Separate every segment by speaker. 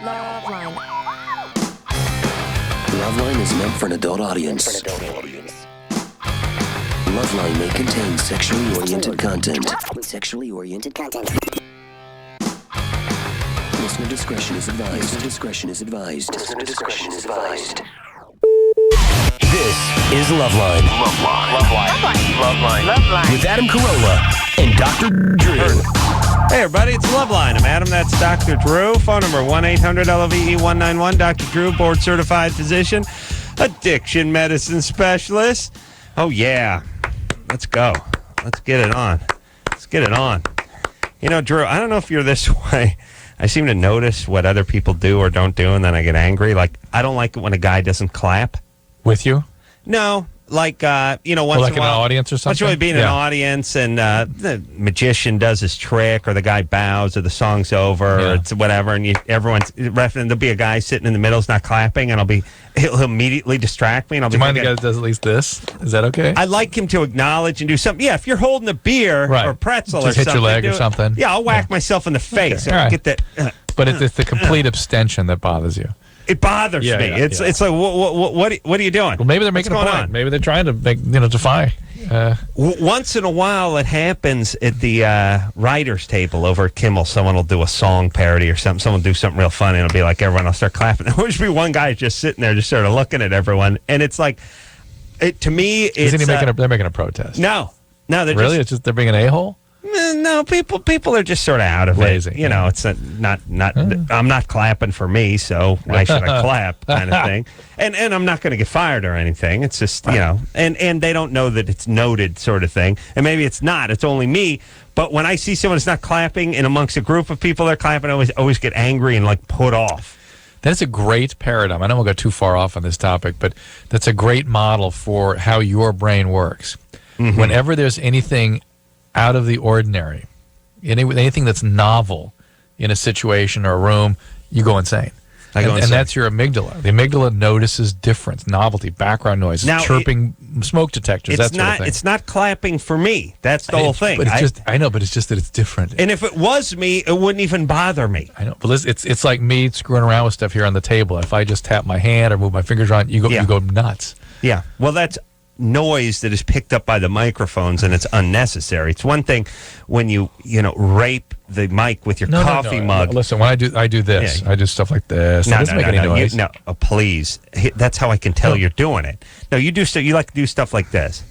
Speaker 1: LoveLine.
Speaker 2: LoveLine is meant for an adult audience. LoveLine may contain sexually oriented content. Listener discretion is advised. This is LoveLine. LoveLine. With Adam Carolla and Dr. Drew.
Speaker 3: Hey, everybody, it's LoveLine. I'm Adam. That's Dr. Drew. Phone number 1-800-LOVE-191. Dr. Drew, board-certified physician, addiction medicine specialist. Oh, yeah. Let's go. Let's get it on. You know, Drew, I don't know if you're this way. I seem to notice what other people do or don't do, and then I get angry. Like, I don't like it when a guy doesn't clap.
Speaker 4: With you?
Speaker 3: No. Like, once in a while.
Speaker 4: Like an audience or something?
Speaker 3: It's really being an audience, and the magician does his trick, or the guy bows, or the song's over, or it's whatever, and everyone's, and there'll be a guy sitting in the middle who's not clapping, and he'll immediately distract me, and I'll
Speaker 4: Do you mind the guy that does at least this? Is that okay?
Speaker 3: I like him to acknowledge and do something. Yeah, if you're holding a beer or pretzel
Speaker 4: just
Speaker 3: or
Speaker 4: hit
Speaker 3: something.
Speaker 4: your leg or something.
Speaker 3: Yeah, I'll whack myself in the face.
Speaker 4: Okay.
Speaker 3: And get that.
Speaker 4: But it's the complete abstention that bothers you.
Speaker 3: It bothers me. It's like, what are you doing?
Speaker 4: Well, maybe they're making a point.
Speaker 3: On?
Speaker 4: Maybe they're trying to defy.
Speaker 3: Once in a while, it happens at the writers' table over at Kimmel. Someone will do a song parody or something. Someone will do something real funny, and it'll be like everyone will start clapping. There will just be one guy just sitting there, just sort of looking at everyone, and it's like, to me, it's
Speaker 4: Isn't he they're making a protest?
Speaker 3: No, they're
Speaker 4: really. It's just they're being an a-hole.
Speaker 3: No, people are just sort of out of
Speaker 4: lazy.
Speaker 3: it. You know, it's not. I'm not clapping for me, so why should I clap? Kind of thing. And I'm not going to get fired or anything. It's just and they don't know that it's noted, sort of thing. And maybe it's not. It's only me. But when I see someone that's not clapping, and amongst a group of people they're clapping, I always get angry and like put off.
Speaker 4: That's a great paradigm. I don't want to go too far off on this topic, but that's a great model for how your brain works. Mm-hmm. Whenever there's anything out of the ordinary, anything that's novel in a situation or a room, you go insane. And that's your amygdala. The amygdala notices difference, novelty, background noise, chirping smoke detectors, that sort of thing.
Speaker 3: It's not clapping for me. That's the whole thing.
Speaker 4: But I know, but it's just that it's different.
Speaker 3: And if it was me, it wouldn't even bother me.
Speaker 4: I know, but it's like me screwing around with stuff here on the table. If I just tap my hand or move my fingers around, you go nuts.
Speaker 3: Yeah. Well, that's noise that is picked up by the microphones, and it's unnecessary. It's one thing when you rape the mic with your coffee mug.
Speaker 4: Listen, when I do this, I do stuff like this. It doesn't make any noise.
Speaker 3: Please. That's how I can tell you're doing it. No, you do. You like to do stuff like this.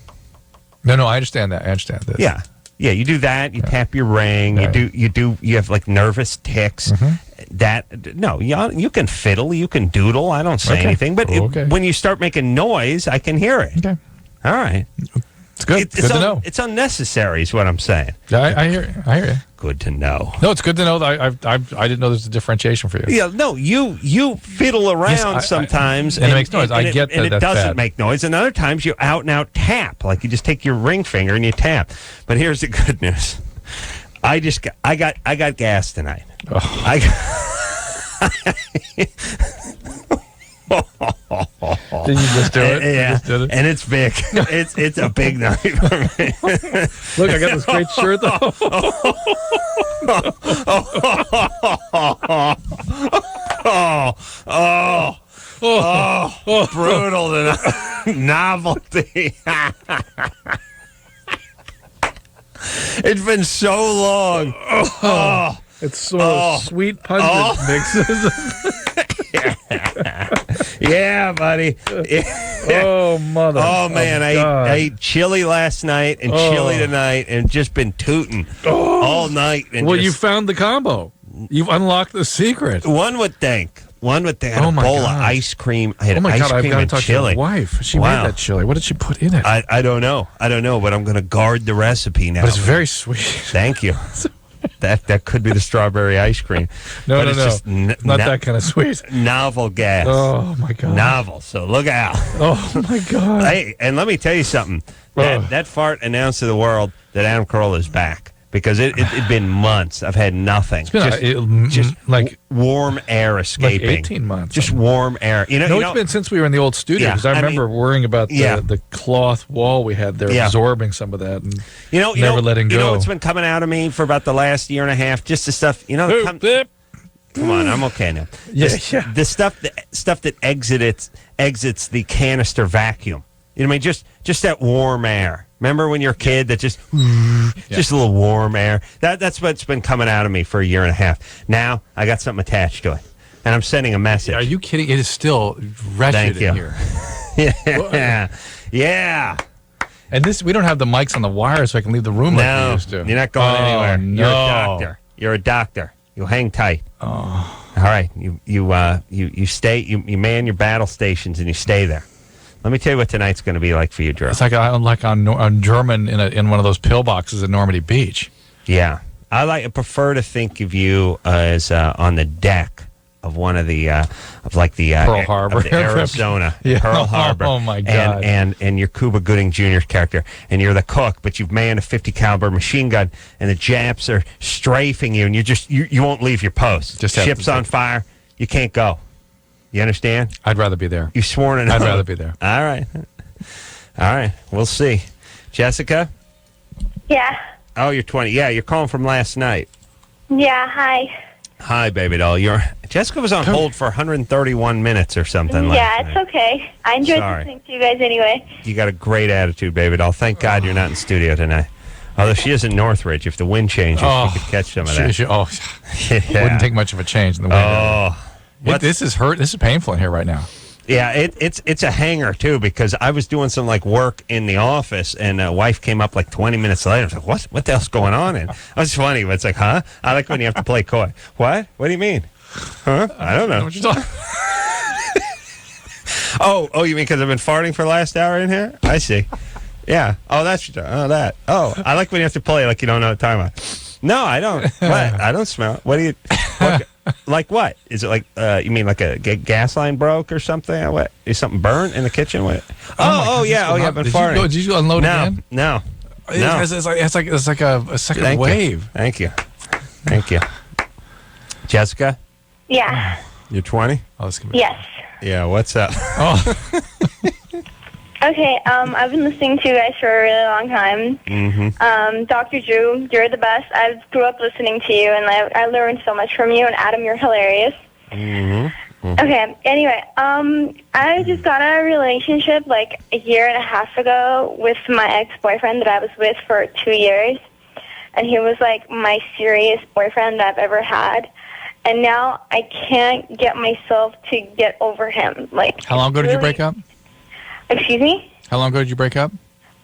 Speaker 4: No, I understand that. I understand this.
Speaker 3: Yeah. You do that. You tap your ring. Right. You have like nervous tics. Mm-hmm. You can fiddle. You can doodle. I don't say anything. But when you start making noise, I can hear it. Okay. All right.
Speaker 4: It's good. It's good to know.
Speaker 3: It's unnecessary is what I'm saying.
Speaker 4: I hear you.
Speaker 3: Good to know.
Speaker 4: No, it's good to know that I didn't know there's a differentiation for you.
Speaker 3: Yeah, no, you fiddle around sometimes.
Speaker 4: And it makes noise. I get that.
Speaker 3: And it doesn't make noise. And other times you out and out tap. Like you just take your ring finger and you tap. But here's the good news. I got gas tonight.
Speaker 4: Did you just do it?
Speaker 3: Yeah, and it's big. It's a big night for me.
Speaker 4: Look, I got this great shirt though.
Speaker 3: Brutal novelty. It's been so long.
Speaker 4: It's sweet pungent mixes.
Speaker 3: Yeah, buddy.
Speaker 4: Oh, mother.
Speaker 3: Oh, man. I ate chili last night and chili tonight and just been tooting all night. And
Speaker 4: you found the combo. You've unlocked the secret.
Speaker 3: One would think. I had a bowl of ice cream. I had ice cream and chili.
Speaker 4: Your wife. She made that chili. What did she put in it?
Speaker 3: I don't know. But I'm going to guard the recipe now.
Speaker 4: But it's very sweet.
Speaker 3: Thank you. That could be the strawberry ice cream.
Speaker 4: No. Just not that kind of sweet.
Speaker 3: Novel gas.
Speaker 4: Oh, my God.
Speaker 3: Novel. So look out.
Speaker 4: Oh, my God.
Speaker 3: Hey, and let me tell you something. That fart announced to the world that Adam Carolla is back. Because it'd been months. I've had nothing.
Speaker 4: It's been just
Speaker 3: like warm air escaping.
Speaker 4: Like 18 months.
Speaker 3: Just warm air.
Speaker 4: It's been since we were in the old studio. Because I remember worrying about the cloth wall we had there, absorbing some of that, and never letting go.
Speaker 3: You know what's been coming out of me for about the last year and a half? Just the stuff. Come on, I'm okay now. The stuff that exits the canister vacuum. You know what I mean? Just that warm air. Remember when you're a kid that just a little warm air? That's what's been coming out of me for a year and a half. Now I got something attached to it, and I'm sending a message.
Speaker 4: Are you kidding? It is still wretched in here.
Speaker 3: Yeah.
Speaker 4: And we don't have the mics on the wire, so I can leave the room like we used to.
Speaker 3: You're not going anywhere.
Speaker 4: No.
Speaker 3: You're a doctor. You're a doctor. You'll hang tight.
Speaker 4: Oh.
Speaker 3: All right. You stay. You man your battle stations and you stay there. Let me tell you what tonight's going to be like for you, Drew.
Speaker 4: It's like on German in one of those pillboxes at Normandy Beach.
Speaker 3: Yeah, I prefer to think of you as on the deck of one of the
Speaker 4: Pearl Harbor,
Speaker 3: the Arizona Pearl Harbor.
Speaker 4: Oh my God!
Speaker 3: And you're Cuba Gooding Jr.'s character, and you're the cook, but you've manned a 50 caliber machine gun, and the Japs are strafing you, and you won't leave your post. Ship's on fire, you can't go. You understand?
Speaker 4: I'd rather be there.
Speaker 3: You've sworn it.
Speaker 4: I'd rather be there.
Speaker 3: All right. We'll see. Jessica?
Speaker 1: Yeah.
Speaker 3: Oh, you're 20. Yeah, you're calling from last night.
Speaker 1: Yeah, hi.
Speaker 3: Hi, baby doll. Jessica was on hold for 131 minutes or something.
Speaker 1: Yeah, it's okay. I enjoyed listening to you guys anyway.
Speaker 3: You got a great attitude, baby doll. Thank God you're not in studio tonight. Although she is in Northridge. If the wind changes, she could catch some of that.
Speaker 4: Yeah. Wouldn't take much of a change in the wind. This is hurt. This is painful in here right now.
Speaker 3: Yeah, it's a hanger too, because I was doing some work in the office, and wife came up 20 minutes later. I was like, what the hell's going on? And it was funny, but it's like, huh? I like when you have to play coy. What do you mean? Huh? I don't know.
Speaker 4: What you talking?
Speaker 3: Oh, you mean because I've been farting for the last hour in here? I see. Yeah. Oh, that's that. Oh, I like when you have to play like you don't know what I'm talking about. No, I don't. What? I don't smell it. What do you... Like what? Is it you mean like a gas line broke or something? What? Is something burnt in the kitchen? What? Yeah. I've been farting.
Speaker 4: Did you unload again?
Speaker 3: No.
Speaker 4: It's like a second wave.
Speaker 3: Thank you. Jessica?
Speaker 1: Yeah.
Speaker 3: You're 20?
Speaker 1: Yes.
Speaker 3: Yeah, what's up?
Speaker 1: Okay, I've been listening to you guys for a really long time.
Speaker 3: Mm-hmm.
Speaker 1: Dr. Drew, you're the best. I grew up listening to you, and I learned so much from you. And Adam, you're hilarious.
Speaker 3: Mm-hmm.
Speaker 1: Okay, anyway, I just got out of a relationship a year and a half ago with my ex-boyfriend that I was with for 2 years. And he was my serious boyfriend that I've ever had. And now I can't get myself to get over him.
Speaker 4: How long ago did you break up?
Speaker 1: Excuse me?
Speaker 4: How long ago did you break up?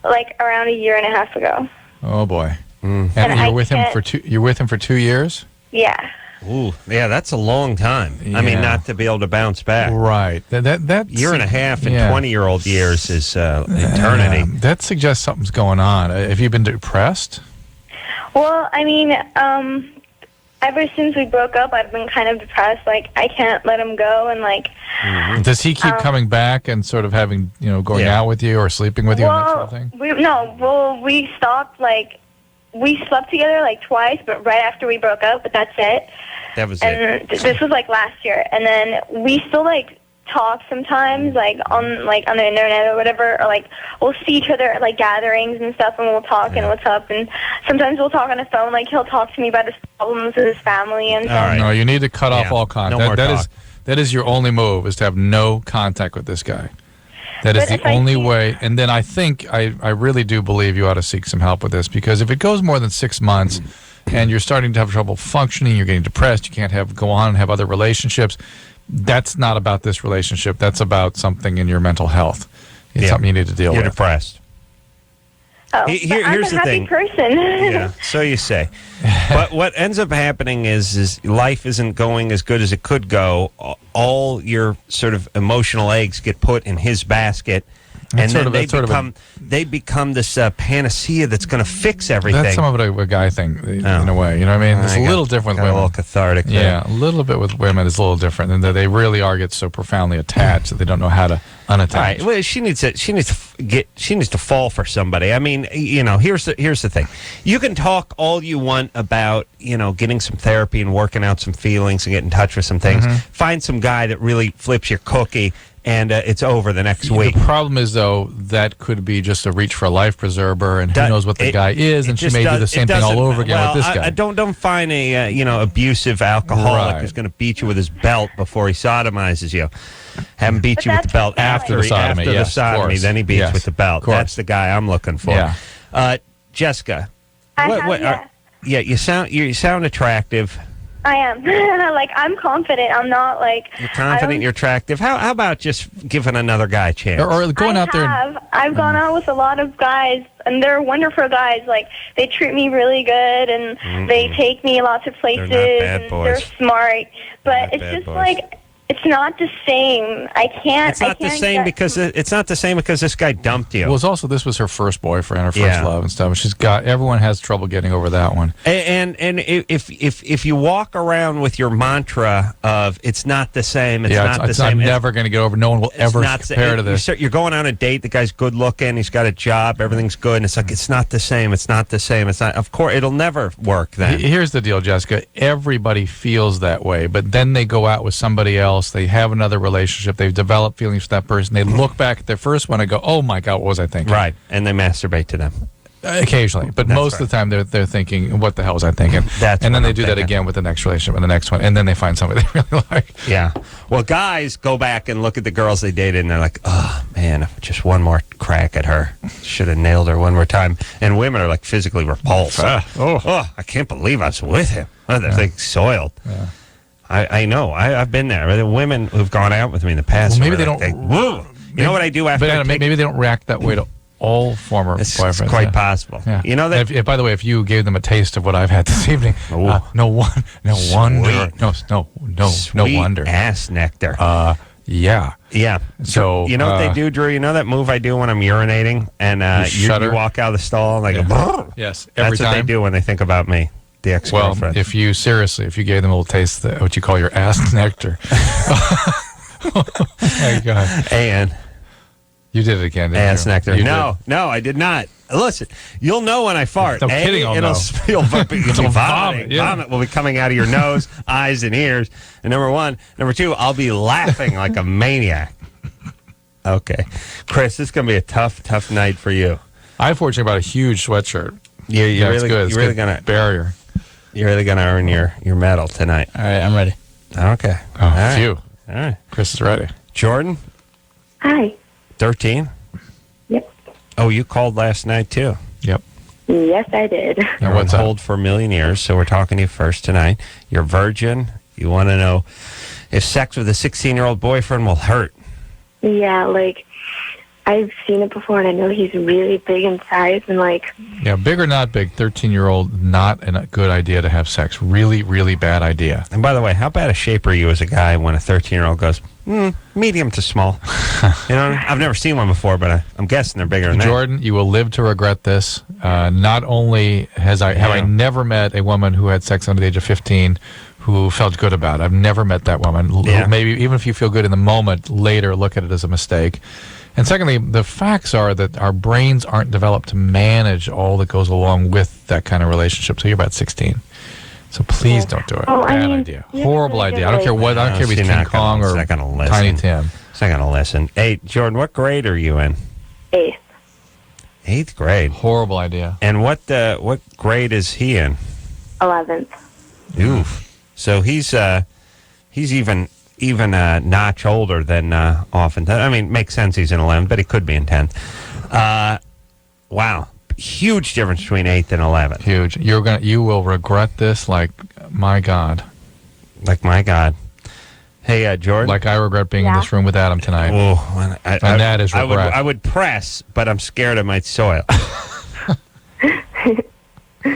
Speaker 1: Around a year and a half ago.
Speaker 4: Oh boy.
Speaker 3: Mm.
Speaker 4: And you're with him for 2 years?
Speaker 1: Yeah.
Speaker 3: Ooh, yeah, that's a long time. Yeah. I mean, not to be able to bounce back.
Speaker 4: Right. That
Speaker 3: year and a half and 20-year-old years is eternity.
Speaker 4: That suggests something's going on. Have you been depressed?
Speaker 1: Well, I mean, ever since we broke up, I've been kind of depressed. I can't let him go, and
Speaker 4: Does he keep coming back and sort of having, going out with you or sleeping with you and that sort of thing?
Speaker 1: We stopped, we slept together, twice, but right after we broke up, but that's it.
Speaker 3: That was
Speaker 1: it. This was, last year. And then we still, talk sometimes, on the internet or whatever, or, we'll see each other at, gatherings and stuff, and we'll talk and what's up, and sometimes we'll talk on the phone, he'll talk to me about his problems with his family and stuff.
Speaker 4: Right. No, you need to cut off all contact.
Speaker 3: No more talk.
Speaker 4: That is your only move, is to have no contact with this guy. That is the only way. And then I think, I really do believe you ought to seek some help with this, because if it goes more than 6 months and you're starting to have trouble functioning, you're getting depressed, you can't go on and have other relationships, that's not about this relationship. That's about something in your mental health. It's something you need to deal with.
Speaker 3: You're depressed.
Speaker 1: Oh,
Speaker 3: here's
Speaker 1: I'm a happy person.
Speaker 3: Yeah, so you say. But what ends up happening is life isn't going as good as it could go. All your sort of emotional eggs get put in his basket, and then they become this panacea that's going to fix everything.
Speaker 4: That's some of it a guy thing, in a way. You know what I mean? It's a little different with women.
Speaker 3: A little cathartic.
Speaker 4: Yeah, a little bit with women is a little different, and they really get so profoundly attached that they don't know how to unattach.
Speaker 3: Right. Well, she needs to fall for somebody. I mean, here's the thing. You can talk all you want about, getting some therapy and working out some feelings and getting in touch with some things. Find some guy that really flips your cookie and it's over the next
Speaker 4: The
Speaker 3: week.
Speaker 4: problem is, though, that could be just a reach for a life preserver, and who knows what the guy is, and she may do the same thing all over again with this guy.
Speaker 3: Don't find a abusive alcoholic
Speaker 4: Right.
Speaker 3: who's going to beat you with his belt before he sodomizes you. Have him beat you with the belt
Speaker 4: After the sodomy,
Speaker 3: After
Speaker 4: yes,
Speaker 3: the sodomy,
Speaker 4: of course.
Speaker 3: then he beats
Speaker 4: Yes,
Speaker 3: with the belt.
Speaker 4: of course.
Speaker 3: That's the guy I'm looking for.
Speaker 4: Yeah.
Speaker 3: Jessica,
Speaker 1: Yes.
Speaker 3: you sound attractive.
Speaker 1: I am. Like, I'm confident. I'm not like...
Speaker 3: You're confident. You're attractive. How about just giving another guy a chance?
Speaker 4: Or going out there. And,
Speaker 1: I've gone out with a lot of guys, and they're wonderful guys. Like, they treat me really good, and they take me lots of places.
Speaker 3: They're not bad
Speaker 1: and
Speaker 3: boys.
Speaker 1: They're smart. But
Speaker 3: Not
Speaker 1: it's
Speaker 3: bad
Speaker 1: just
Speaker 3: boys.
Speaker 1: like... It's not the same. I can't...
Speaker 3: It's not the same because this guy dumped you.
Speaker 4: well, it's also this was her first boyfriend, her first
Speaker 3: Yeah.
Speaker 4: love and stuff. Everyone has trouble getting over that one.
Speaker 3: And if you walk around with your mantra of it's not the same, it's not the same.
Speaker 4: I'm never going to get over. No one will ever compare to this.
Speaker 3: You're going on a date. The guy's good looking. He's got a job. Everything's good. And it's like it's not the same. It's not the same. It's not. Of course, it'll never work. Then
Speaker 4: Here's the deal, Jessica. Everybody feels that way, but then they go out with somebody else. They have another relationship. They've developed feelings for that person. They look back at their first one and go, "Oh my God, what was I thinking?"
Speaker 3: right, and they masturbate to them.
Speaker 4: Occasionally, but
Speaker 3: That's
Speaker 4: most of the time they're thinking, "What the hell was I thinking?"
Speaker 3: That's
Speaker 4: and then
Speaker 3: what
Speaker 4: they
Speaker 3: I'm
Speaker 4: do that
Speaker 3: thinking.
Speaker 4: again with the next relationship and the next one, and then they find somebody they really like.
Speaker 3: Yeah. Well, guys go back and look at the girls they dated, and they're like, "Oh man, just one more crack at her. Should have nailed her one more time." And women are like physically repulsed. Oh, I can't believe I was with him. Oh, they're like soiled.
Speaker 4: Yeah.
Speaker 3: I know. I've been there. The women who've gone out with me in the past.
Speaker 4: Well, maybe
Speaker 3: were
Speaker 4: they
Speaker 3: like,
Speaker 4: don't-
Speaker 3: whoa. You know what I do after?
Speaker 4: But
Speaker 3: I
Speaker 4: Adam,
Speaker 3: take-
Speaker 4: maybe they don't react that way to all former
Speaker 3: it's
Speaker 4: boyfriends.
Speaker 3: quite
Speaker 4: yeah.
Speaker 3: possible.
Speaker 4: Yeah.
Speaker 3: You know that.
Speaker 4: By the way, if you gave them a taste of what I've had this evening,
Speaker 3: Ooh.
Speaker 4: no wonder,
Speaker 3: Sweet.
Speaker 4: no
Speaker 3: Sweet
Speaker 4: wonder.
Speaker 3: ass nectar.
Speaker 4: Yeah.
Speaker 3: Yeah.
Speaker 4: So
Speaker 3: you know what they do, Drew? You know that move I do when I'm urinating and you
Speaker 4: shudder?
Speaker 3: walk out of the stall and like,
Speaker 4: Yeah. Yes. Every
Speaker 3: that's what
Speaker 4: time.
Speaker 3: they do when they think about me, the
Speaker 4: Well,
Speaker 3: ex-girlfriend.
Speaker 4: if you gave them a little taste of what you call your ass nectar. Oh my God.
Speaker 3: and
Speaker 4: You did it again, didn't
Speaker 3: ass
Speaker 4: you?
Speaker 3: nectar.
Speaker 4: You
Speaker 3: No, I did not. Listen, you'll know when I fart.
Speaker 4: No kidding, I'll know.
Speaker 3: You'll be
Speaker 4: It'll
Speaker 3: vomiting.
Speaker 4: vomit, yeah.
Speaker 3: Vomit will be coming out of your nose, eyes, and ears. And number one. Number two, I'll be laughing like a maniac. Okay. Chris, this is going to be a tough night for you.
Speaker 4: I fortunately bought a huge sweatshirt.
Speaker 3: You're
Speaker 4: Yeah, it's
Speaker 3: really,
Speaker 4: good. It's
Speaker 3: you're really
Speaker 4: good
Speaker 3: gonna
Speaker 4: barrier.
Speaker 3: You're really gonna earn your medal tonight.
Speaker 5: All right, I'm ready.
Speaker 3: Okay.
Speaker 4: Oh,
Speaker 3: All right.
Speaker 4: phew.
Speaker 3: All right.
Speaker 4: Chris is ready.
Speaker 3: Jordan,
Speaker 1: Hi.
Speaker 3: 13.
Speaker 1: Yep.
Speaker 3: Oh, you called last night too.
Speaker 4: Yep.
Speaker 1: Yes, I did.
Speaker 4: And
Speaker 3: You're
Speaker 4: what's
Speaker 3: on
Speaker 4: up?
Speaker 3: hold for a million years, so we're talking to you first tonight. You're virgin. You want to know if sex with a 16-year-old boyfriend will hurt.
Speaker 1: Yeah, like, I've seen it before, and I know he's really big in size, and like,
Speaker 4: Yeah, big or not big, 13-year-old, not a good idea to have sex. Really, really bad idea.
Speaker 3: And by the way, how bad a shape are you as a guy when a 13-year-old goes, medium to small? You know, I've never seen one before, but I'm guessing they're bigger than that.
Speaker 4: Jordan, you will live to regret this. Not only have I never met a woman who had sex under the age of 15 who felt good about it. I've never met that woman.
Speaker 3: Yeah.
Speaker 4: Maybe even if you feel good in the moment, later look at it as a mistake. And secondly, the facts are that our brains aren't developed to manage all that goes along with that kind of relationship. So you're about 16. So please don't do it.
Speaker 1: Oh, I
Speaker 4: Bad
Speaker 1: mean,
Speaker 4: idea.
Speaker 1: you're
Speaker 4: Horrible
Speaker 1: really
Speaker 4: idea. I don't care what. I don't care if
Speaker 3: she's
Speaker 4: he's King
Speaker 3: not gonna-
Speaker 4: Kong
Speaker 3: she's
Speaker 4: or
Speaker 3: not gonna listen.
Speaker 4: Tiny Tim.
Speaker 3: She's not going to listen. Hey, Jordan, what grade are you in?
Speaker 1: 8th.
Speaker 3: 8th grade.
Speaker 4: Horrible idea.
Speaker 3: And what grade is he in?
Speaker 1: 11th.
Speaker 3: Oof. So he's even a notch older than often. I mean, makes sense he's in 11th, but he could be in 10th. Wow. Huge difference between 8th and 11th.
Speaker 4: Huge. You will regret this like my God.
Speaker 3: Like, my God. Hey, Jordan.
Speaker 4: Like I regret being in
Speaker 1: Yeah.
Speaker 4: this room with Adam tonight.
Speaker 3: Oh, and
Speaker 4: that is regret.
Speaker 3: I would press, but I'm scared I might soil.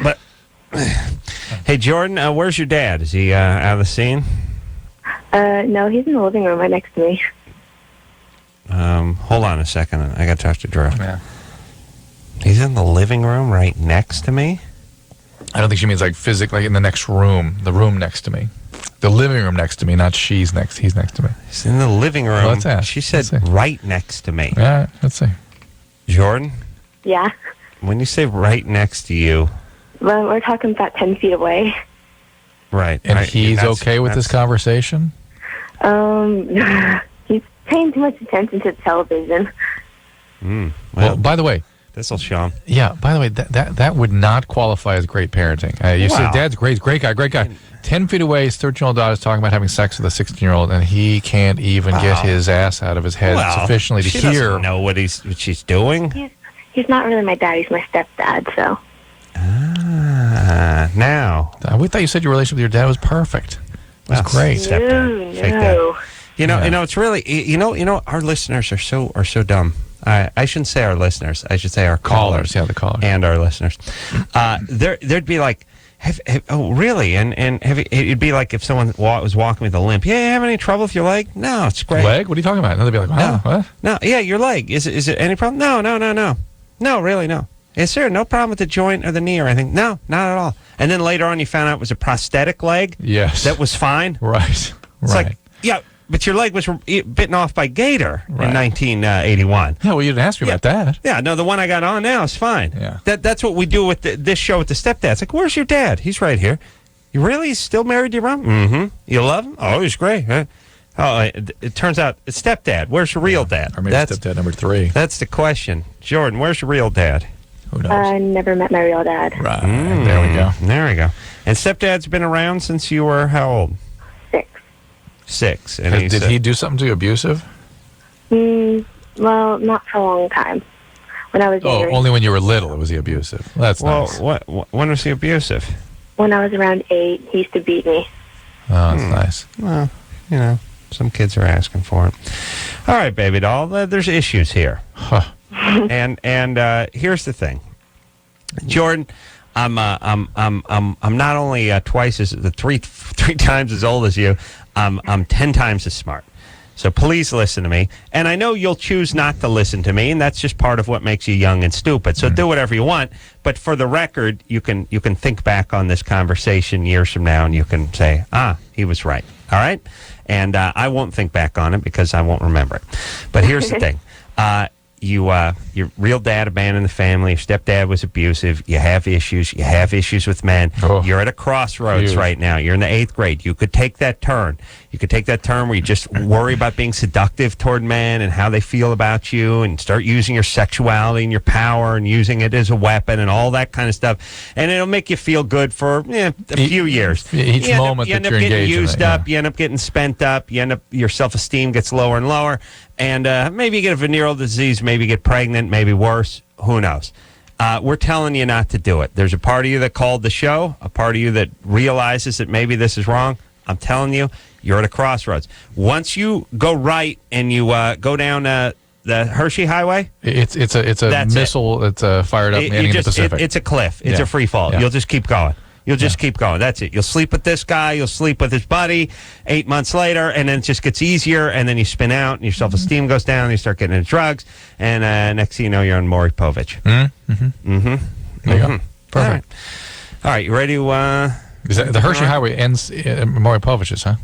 Speaker 3: But, hey, Jordan, where's your dad? Is he out of the scene?
Speaker 1: No, he's in the living room right next to me.
Speaker 3: Hold on a second. I got to talk to Drew.
Speaker 4: Yeah.
Speaker 3: He's in the living room right next to me?
Speaker 4: I don't think she means like physically, like in the next room, the room next to me. The living room next to me, not he's next to me.
Speaker 3: He's in the living room.
Speaker 4: Well, let's ask.
Speaker 3: She said
Speaker 4: Let's see.
Speaker 3: right next to me.
Speaker 4: Yeah, let's see.
Speaker 3: Jordan,
Speaker 1: Yeah.
Speaker 3: when you say right next to you,
Speaker 1: Well, we're talking about 10 feet away.
Speaker 3: right.
Speaker 4: And
Speaker 3: right,
Speaker 4: he's
Speaker 3: that's-
Speaker 4: okay with this
Speaker 3: that's-
Speaker 4: conversation?
Speaker 1: He's paying too much attention to television.
Speaker 4: Well, by the way,
Speaker 3: this'll show him.
Speaker 4: yeah. By the way, that would not qualify as great parenting. You say,
Speaker 3: Wow.
Speaker 4: Dad's great guy. 10 feet away, his 13-year-old daughter's talking about having sex with a 16-year-old, and he can't even get his ass out of his head sufficiently to
Speaker 3: she
Speaker 4: hear.
Speaker 3: doesn't know what she's doing.
Speaker 1: He's not really my dad. He's my stepdad. So.
Speaker 3: Now.
Speaker 4: We thought you said your relationship with your dad was perfect. It was great.
Speaker 3: Stepdad. Fake
Speaker 1: No.
Speaker 3: dad. You know, it's really, you know, our listeners are so dumb. I shouldn't say our listeners. I should say our callers.
Speaker 4: Yeah, the callers.
Speaker 3: And our listeners. There'd be like, oh, really? And it'd be like if someone was walking with a limp. Yeah, you have any trouble with your leg? No, it's great.
Speaker 4: Leg? What are you talking about? And they'd be like, wow, what?
Speaker 3: No, yeah, your leg. Is it any problem? No. No, really, no. Is there no problem with the joint or the knee or anything? No, not at all. And then later on you found out it was a prosthetic leg?
Speaker 4: Yes.
Speaker 3: That was fine?
Speaker 4: Right.
Speaker 3: It's
Speaker 4: right.
Speaker 3: like, yeah, but your leg was bitten off by gator in
Speaker 4: Right.
Speaker 3: 1981.
Speaker 4: Yeah, well, you didn't ask me about that.
Speaker 3: Yeah, no, the one I got on now is fine.
Speaker 4: Yeah.
Speaker 3: That's what we do with this show with the stepdad. It's like, where's your dad? He's right here. You really still married to your mom? Mm-hmm. You love him? Oh, he's great. Huh? Oh, it turns out it's stepdad. Where's your real dad?
Speaker 4: Or maybe stepdad number 3.
Speaker 3: That's the question. Jordan, where's your real dad?
Speaker 4: Who knows?
Speaker 1: I never met my real dad.
Speaker 4: Right. There we go.
Speaker 3: There we go. And stepdad's been around since you were how old?
Speaker 1: 6.
Speaker 3: 6. And
Speaker 4: Did he do something to you abusive?
Speaker 1: Well, not for a long time. When I was
Speaker 4: Oh,
Speaker 1: younger.
Speaker 4: only when you were little was he abusive. That's nice.
Speaker 3: When was he abusive?
Speaker 1: When I was around 8, he used to beat me.
Speaker 4: Oh, that's nice.
Speaker 3: Well, you know, some kids are asking for it. All right, baby doll. There's issues here.
Speaker 4: Huh.
Speaker 3: And here's the thing, Jordan. I'm not only twice as three times as old as you. I'm 10 times as smart. So please listen to me. And I know you'll choose not to listen to me, and that's just part of what makes you young and stupid. So do whatever you want. But for the record, you can think back on this conversation years from now, and you can say, he was right. All right? And I won't think back on it because I won't remember it. But here's the thing. Your real dad abandoned the family. Your stepdad was abusive. You have issues. You have issues with men.
Speaker 4: Oh.
Speaker 3: You're at a crossroads right now. You're in the 8th grade. You could take that turn. You could take that turn where you just worry about being seductive toward men and how they feel about you, and start using your sexuality and your power and using it as a weapon and all that kind of stuff. And it'll make you feel good for a few years.
Speaker 4: Each moment
Speaker 3: you end
Speaker 4: that
Speaker 3: up
Speaker 4: you're
Speaker 3: getting
Speaker 4: engaged in
Speaker 3: used
Speaker 4: it,
Speaker 3: up. You end up getting spent up. You end up your self-esteem gets lower and lower. And maybe you get a venereal disease, maybe you get pregnant, maybe worse. Who knows? We're telling you not to do it. There's a part of you that called the show, a part of you that realizes that maybe this is wrong. I'm telling you, you're at a crossroads. Once you go right and you go down the Hershey Highway,
Speaker 4: It's a missile that's fired up in the Pacific.
Speaker 3: it's a cliff. It's
Speaker 4: Yeah.
Speaker 3: a free fall.
Speaker 4: Yeah.
Speaker 3: You'll just keep going. You'll just keep going. That's it. You'll sleep with this guy. You'll sleep with his buddy 8 months later, and then it just gets easier, and then you spin out, and your self-esteem goes down, and you start getting into drugs, and next thing you know, you're on Maury Povich.
Speaker 4: There you go. Perfect.
Speaker 3: All right, you ready to...
Speaker 4: The Hershey Highway ends at Maury Povich's, huh?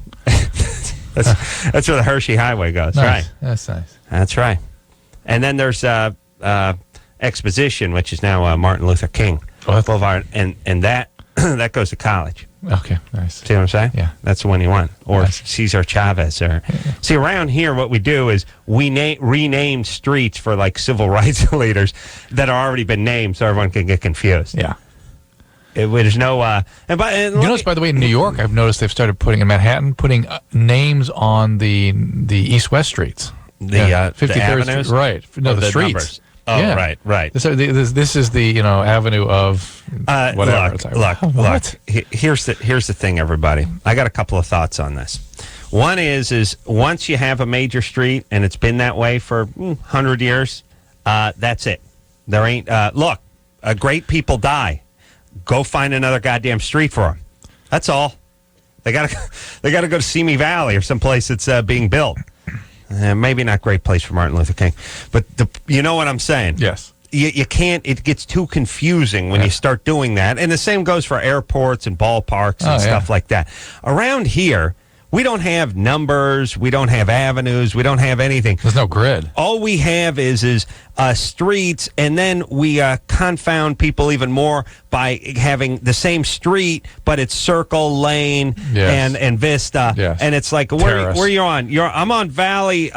Speaker 3: that's where the Hershey Highway goes.
Speaker 4: Nice.
Speaker 3: Right.
Speaker 4: That's nice.
Speaker 3: That's right. And then there's Exposition, which is now Martin Luther King Boulevard, and that that goes to college.
Speaker 4: Okay, nice.
Speaker 3: See what I'm saying?
Speaker 4: Yeah.
Speaker 3: That's the one you want. Or
Speaker 4: Nice.
Speaker 3: Cesar Chavez. Or See, around here, what we do is we rename streets for, like, civil rights leaders that have already been named so everyone can get confused.
Speaker 4: Yeah.
Speaker 3: There's no...
Speaker 4: You notice, by the way, in New York, I've noticed they've started putting, in Manhattan, putting names on the east-west streets.
Speaker 3: The
Speaker 4: 53rd
Speaker 3: avenues?
Speaker 4: Street. Right. No,
Speaker 3: Or
Speaker 4: the streets.
Speaker 3: numbers. Oh,
Speaker 4: Yeah.
Speaker 3: right.
Speaker 4: This is the avenue of whatever.
Speaker 3: Look. Here's the thing, everybody. I got a couple of thoughts on this. One is once you have a major street and it's been that way for 100 years, that's it. There ain't great people die. Go find another goddamn street for them. That's all. They gotta go to Simi Valley or someplace that's being built. Maybe not great place for Martin Luther King, but you know what I'm saying?
Speaker 4: Yes.
Speaker 3: You can't, it gets too confusing when you start doing that. And the same goes for airports and ballparks and stuff like that. Around here, We don't have numbers. We don't have avenues. We don't have anything.
Speaker 4: There's no grid.
Speaker 3: All we have is streets, and then we confound people even more by having the same street, but it's circle, lane, and Vista.
Speaker 4: Yes.
Speaker 3: And it's like, where you on? I'm on Valley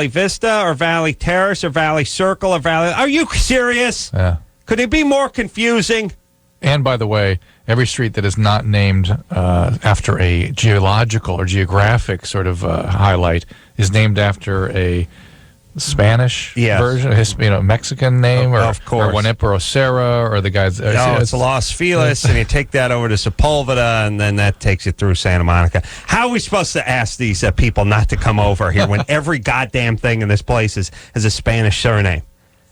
Speaker 3: Vista or Valley Terrace or Valley Circle or Valley. Are you serious?
Speaker 4: Yeah.
Speaker 3: Could it be more confusing?
Speaker 4: And by the way, every street that is not named after a geological or geographic sort of highlight is named after a Spanish version, Mexican name,
Speaker 3: of course,
Speaker 4: or Juanipo Serra, or the guys.
Speaker 3: No, it's Los Feliz, and you take that over to Sepulveda, and then that takes you through Santa Monica. How are we supposed to ask these people not to come over here when every goddamn thing in this place has a Spanish surname?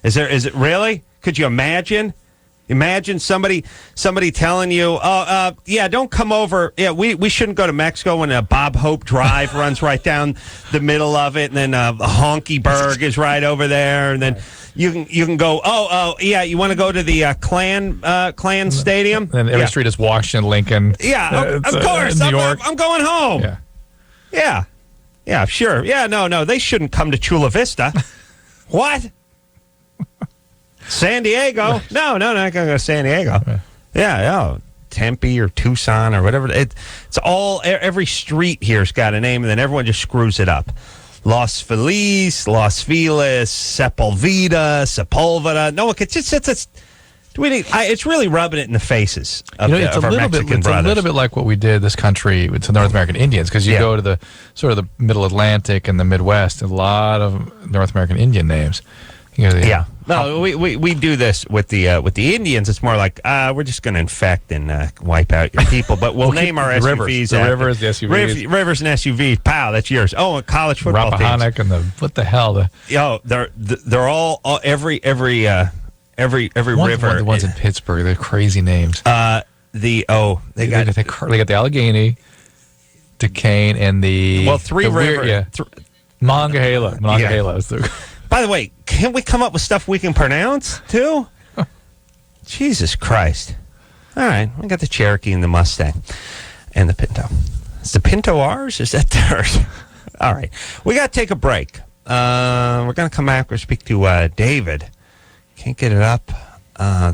Speaker 3: Is it really? Could you imagine? Imagine somebody telling you, don't come over. Yeah, we shouldn't go to Mexico when Bob Hope Drive runs right down the middle of it, and then Honkyberg is right over there, and then you can go, you want to go to the Klan Stadium?
Speaker 4: And every street is Washington, Lincoln.
Speaker 3: Yeah, of course.
Speaker 4: New York.
Speaker 3: I'm going home. Yeah, sure. Yeah, no, they shouldn't come to Chula Vista. What? San Diego? No, not going to go to San Diego. Yeah, Tempe or Tucson or whatever. It's all, every street here's got a name, and then everyone just screws it up. Los Feliz, Sepulveda, Sepulveda. No, it's really rubbing it in the faces of, of our Mexican brothers.
Speaker 4: It's a little bit like what we did this country with the North American Indians, because you go to the sort of the Middle Atlantic and the Midwest, a lot of North American Indian names. No, we do this with the Indians. It's more like we're just going to infect and wipe out your people, but we'll name our SUVs. The rivers, the SUVs.
Speaker 3: Rivers and SUVs. Pow, that's yours. Oh, and college football
Speaker 4: Rappahannock
Speaker 3: teams.
Speaker 4: And what the hell?
Speaker 3: They're all every river.
Speaker 4: The ones in Pittsburgh, they're crazy names.
Speaker 3: They got
Speaker 4: the Allegheny, Duquesne, and the
Speaker 3: Three Rivers.
Speaker 4: Monongahela is the.
Speaker 3: By the way, can't we come up with stuff we can pronounce, too? Jesus Christ. All right, we got the Cherokee and the Mustang and the Pinto. Is the Pinto ours? Is that theirs? All right, we got to take a break. We're going to come back. We'll speak to David. Can't get it up.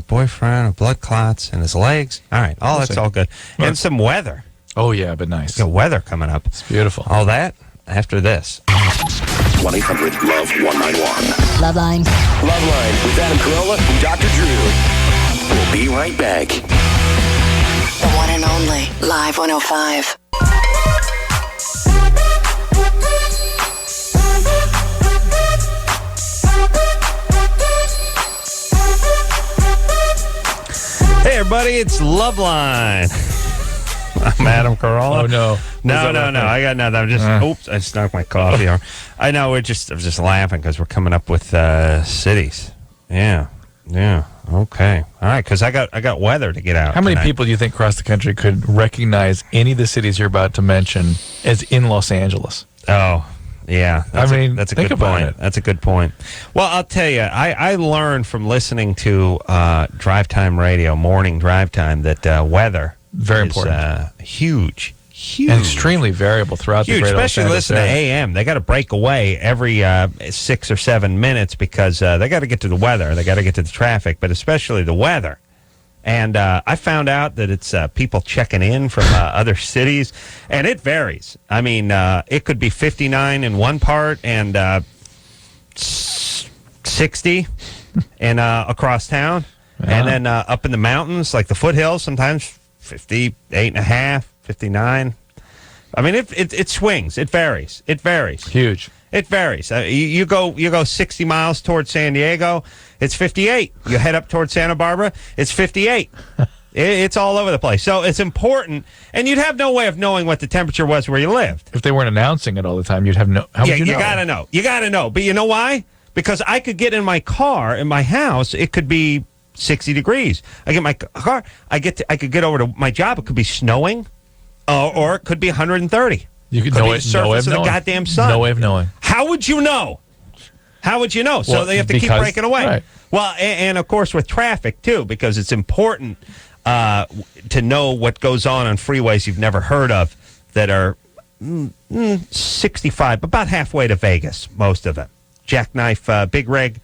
Speaker 3: Boyfriend, blood clots in his legs. All right, that's all good. And some weather.
Speaker 4: Oh, yeah, but nice.
Speaker 3: Got weather coming up.
Speaker 4: It's beautiful.
Speaker 3: All that after this.
Speaker 2: 1-800-LOVE-191.
Speaker 5: LoveLine.
Speaker 2: LoveLine with Adam Carolla and Dr. Drew. We'll be right back.
Speaker 5: The one and only Live 105.
Speaker 3: Hey, everybody, it's LoveLine. I'm Adam Carolla.
Speaker 4: Oh, no.
Speaker 3: No. I got nothing. I'm just, oops, I just knocked my coffee over. I know, I was just laughing because we're coming up with cities. Yeah. Okay. All right, because I got weather to get out.
Speaker 4: How many
Speaker 3: tonight.
Speaker 4: people do you think across the country could recognize any of the cities you're about to mention as in Los Angeles?
Speaker 3: Oh, yeah. That's a
Speaker 4: think
Speaker 3: good
Speaker 4: about
Speaker 3: point.
Speaker 4: it.
Speaker 3: That's a good point. Well, I'll tell you, I learned from listening to Drive Time Radio, morning drive time, that weather
Speaker 4: very
Speaker 3: is
Speaker 4: important,
Speaker 3: huge,
Speaker 4: and extremely variable throughout the greater Los
Speaker 3: especially
Speaker 4: Angeles
Speaker 3: listen to
Speaker 4: area.
Speaker 3: AM. They got to break away every 6 or 7 minutes because they got to get to the weather, they got to get to the traffic, but especially the weather. And I found out that it's people checking in from other cities, and it varies. I mean, it could be 59 in one part and 60 and across town, and then up in the mountains, like the foothills, sometimes 58.5, 59. I mean, it swings. It varies.
Speaker 4: Huge.
Speaker 3: It varies. You go 60 miles towards San Diego, it's 58. You head up towards Santa Barbara, it's 58. It's all over the place. So it's important, and you'd have no way of knowing what the temperature was where you lived.
Speaker 4: If they weren't announcing it all the time, you'd have no. How would you know?
Speaker 3: You gotta know. But you know why? Because I could get in my car, in my house, it could be 60 degrees. I get my car, I could get over to my job, it could be snowing, or it could be 130.
Speaker 4: You could
Speaker 3: know
Speaker 4: know
Speaker 3: it. Surface of the goddamn sun.
Speaker 4: No way of knowing.
Speaker 3: How would you know? So
Speaker 4: well,
Speaker 3: they have to keep breaking away.
Speaker 4: Right.
Speaker 3: Well, and of course with traffic too, because it's important to know what goes on freeways you've never heard of that are 65, about halfway to Vegas, most of it. Jackknife big rig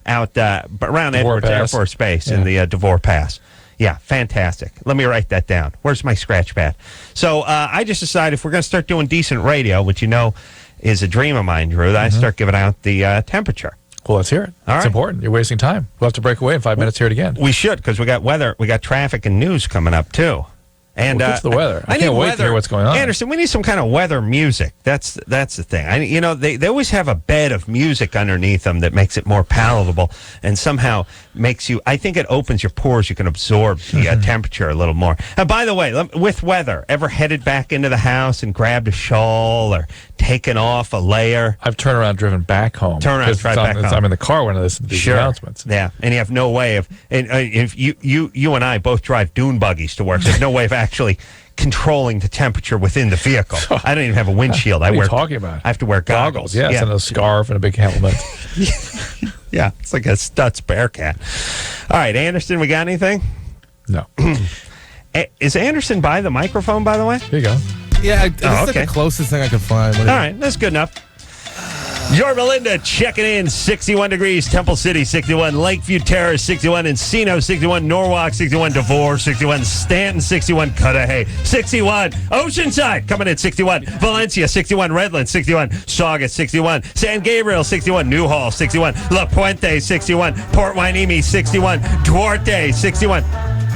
Speaker 3: out around
Speaker 4: DeVore
Speaker 3: Edwards Air
Speaker 4: Pass.
Speaker 3: Force Base in the DeVore Pass. Yeah, fantastic. Let me write that down. Where's my scratch pad? So I just decided if we're going to start doing decent radio, which you know is a dream of mine, Drew, that I start giving out the temperature.
Speaker 4: Well, let's hear it.
Speaker 3: All
Speaker 4: It's
Speaker 3: right.
Speaker 4: important. You're wasting time. We'll have to break away in 5 minutes. Hear it again.
Speaker 3: We should, because we got weather, we got traffic and news coming up, too. And
Speaker 4: Well, get to the weather. I
Speaker 3: need
Speaker 4: can't wait to
Speaker 3: weather.
Speaker 4: hear what's going on.
Speaker 3: Anderson, we need some kind of weather music. That's the thing. They always have a bed of music underneath them that makes it more palatable and somehow makes you. I think it opens your pores. You can absorb the temperature a little more. And by the way, with weather, ever headed back into the house and grabbed a shawl or taken off a layer?
Speaker 4: I've turned around, driven back home.
Speaker 3: Turn around,
Speaker 4: 'Cause
Speaker 3: drive back home.
Speaker 4: I'm in the car when I listen to these announcements.
Speaker 3: Yeah, and you have no way of. And if you and I both drive dune buggies to work, there's no way of actually controlling the temperature within the vehicle. I don't even have a windshield.
Speaker 4: What are you
Speaker 3: wear
Speaker 4: talking about?
Speaker 3: I have to wear goggles.
Speaker 4: Yes, and a scarf and a big helmet.
Speaker 3: Yeah, it's like a Stutz Bearcat. All right, Anderson, we got anything?
Speaker 4: No.
Speaker 3: Is Anderson by the microphone, by the way?
Speaker 4: Here you go.
Speaker 6: Yeah, this is like
Speaker 3: okay.
Speaker 6: the closest thing I could find.
Speaker 3: All right, that's good enough. Yorba Linda checking in, 61 degrees, Temple City, 61, Lakeview Terrace, 61, Encino, 61, Norwalk, 61, DeVore, 61, Stanton, 61, Cudahy, 61, Oceanside coming in, 61, Valencia, 61, Redlands, 61, Saugus, 61, San Gabriel, 61, Newhall, 61, La Puente, 61, Port Hueneme, 61, Duarte, 61.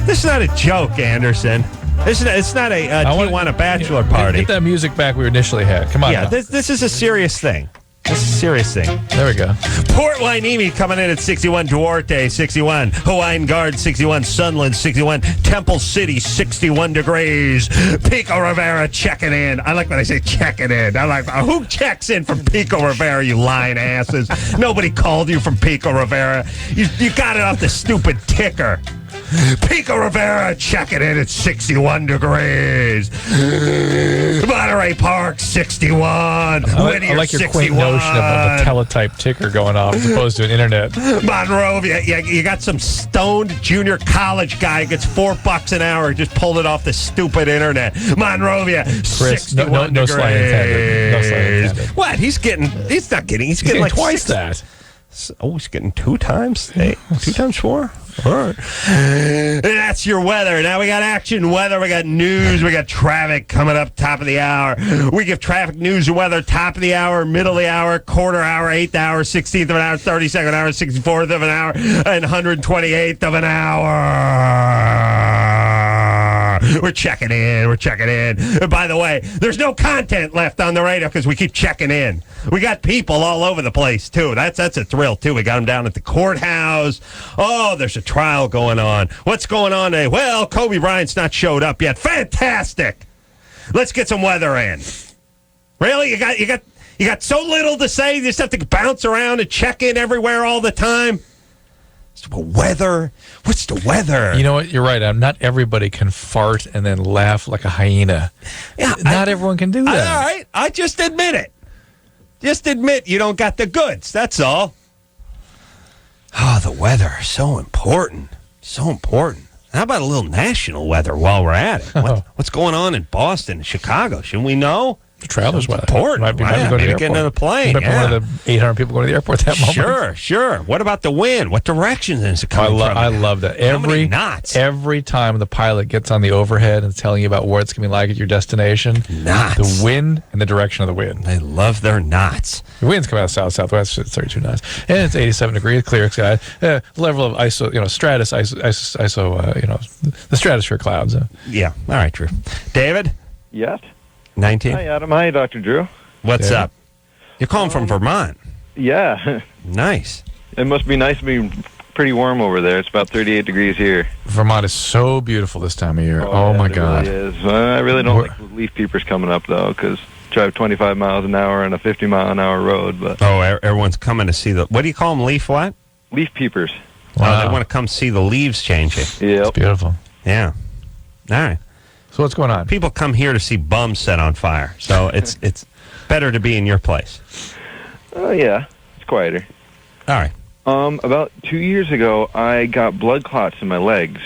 Speaker 3: This is not a joke, Anderson. It's not a Tijuana bachelor party.
Speaker 4: Get that music back we initially had. Come on.
Speaker 3: Yeah,
Speaker 4: now.
Speaker 3: this is a serious thing. This is a serious thing.
Speaker 4: There we go.
Speaker 3: Port Hueneme coming in at 61, Duarte 61, Hawaiian Guard 61, Sunland 61, Temple City 61 degrees, Pico Rivera checking in. I like when I say checking in. I like who checks in from Pico Rivera, you lying asses. Nobody called you from Pico Rivera. You got it off the stupid ticker. Pico Rivera checking in at 61 degrees. Monterey Park 61.
Speaker 4: I like your quaint notion of a teletype ticker going off as opposed to an internet.
Speaker 3: Monrovia, you got some stoned junior college guy who gets $4 an hour. Just pulled it off the stupid internet. Monrovia,
Speaker 4: Chris,
Speaker 3: 61
Speaker 4: no
Speaker 3: degrees.
Speaker 4: slang intended. No slang intended.
Speaker 3: What? He's not getting. He's getting like
Speaker 4: twice
Speaker 3: six.
Speaker 4: that.
Speaker 3: Oh, he's getting 2 times 8, 2 times 4. All right. That's your weather. Now we got action weather. We got news. We got traffic coming up top of the hour. We give traffic, news, and weather top of the hour, middle of the hour, quarter hour, 8th hour, 16th of an hour, 32nd hour, 64th of an hour, and 128th of an hour. We're checking in. And by the way, there's no content left on the radio because we keep checking in. We got people all over the place, too. That's a thrill, too. We got them down at the courthouse. Oh, there's a trial going on. What's going on today? Well, Kobe Bryant's not showed up yet. Fantastic. Let's get some weather in. Really? You got so little to say? You just have to bounce around and check in everywhere all the time? Weather? What's the weather?
Speaker 4: You know what? You're right. Not everybody can fart and then laugh like a hyena.
Speaker 3: Yeah,
Speaker 4: Not everyone can do that.
Speaker 3: All right. I just admit it. Just admit you don't got the goods. That's all. Oh, the weather. So important. So important. How about a little national weather while we're at it? What's going on in Boston, Chicago? Shouldn't we know?
Speaker 4: The traveler's weather.
Speaker 3: Important.
Speaker 4: Might be
Speaker 3: Right.
Speaker 4: going to the
Speaker 3: Maybe get
Speaker 4: airport.
Speaker 3: into the plane.
Speaker 4: Might be
Speaker 3: Yeah.
Speaker 4: one of the 800 people going to the airport that moment.
Speaker 3: Sure. What about the wind? What direction is it coming from?
Speaker 4: I love that.
Speaker 3: How many knots?
Speaker 4: Every time the pilot gets on the overhead and telling you about what it's going to be like at your destination,
Speaker 3: Knots.
Speaker 4: the wind and the direction of the wind.
Speaker 3: They love their knots.
Speaker 4: The wind's coming out southwest. It's 32 knots, and it's 87 degrees, clear sky. Level of stratus, the stratosphere clouds.
Speaker 3: Yeah. All right, Drew. David,
Speaker 7: Yes.
Speaker 3: 19.
Speaker 7: Hi, Adam. Hi, Dr. Drew.
Speaker 3: What's
Speaker 4: Yeah.
Speaker 3: up? You're calling from Vermont.
Speaker 7: Yeah.
Speaker 3: Nice.
Speaker 7: It must be nice to be pretty warm over there. It's about 38 degrees here.
Speaker 4: Vermont is so beautiful this time of year. Oh
Speaker 7: yeah,
Speaker 4: my
Speaker 7: it
Speaker 4: God!
Speaker 7: Really is. I really don't like the leaf peepers coming up, though, because drive 25 miles an hour on a 50-mile-an-hour road. But
Speaker 3: Oh, everyone's coming to see the. What do you call them? Leaf what?
Speaker 7: leaf peepers.
Speaker 3: Oh, they want to come see the leaves changing.
Speaker 4: It's
Speaker 7: Yep.
Speaker 4: beautiful.
Speaker 3: Yeah. All right.
Speaker 4: So what's going on?
Speaker 3: People come here to see bums set on fire, so it's better to be in your place.
Speaker 7: Oh, yeah. It's quieter.
Speaker 3: All right.
Speaker 7: About 2 years ago, I got blood clots in my legs,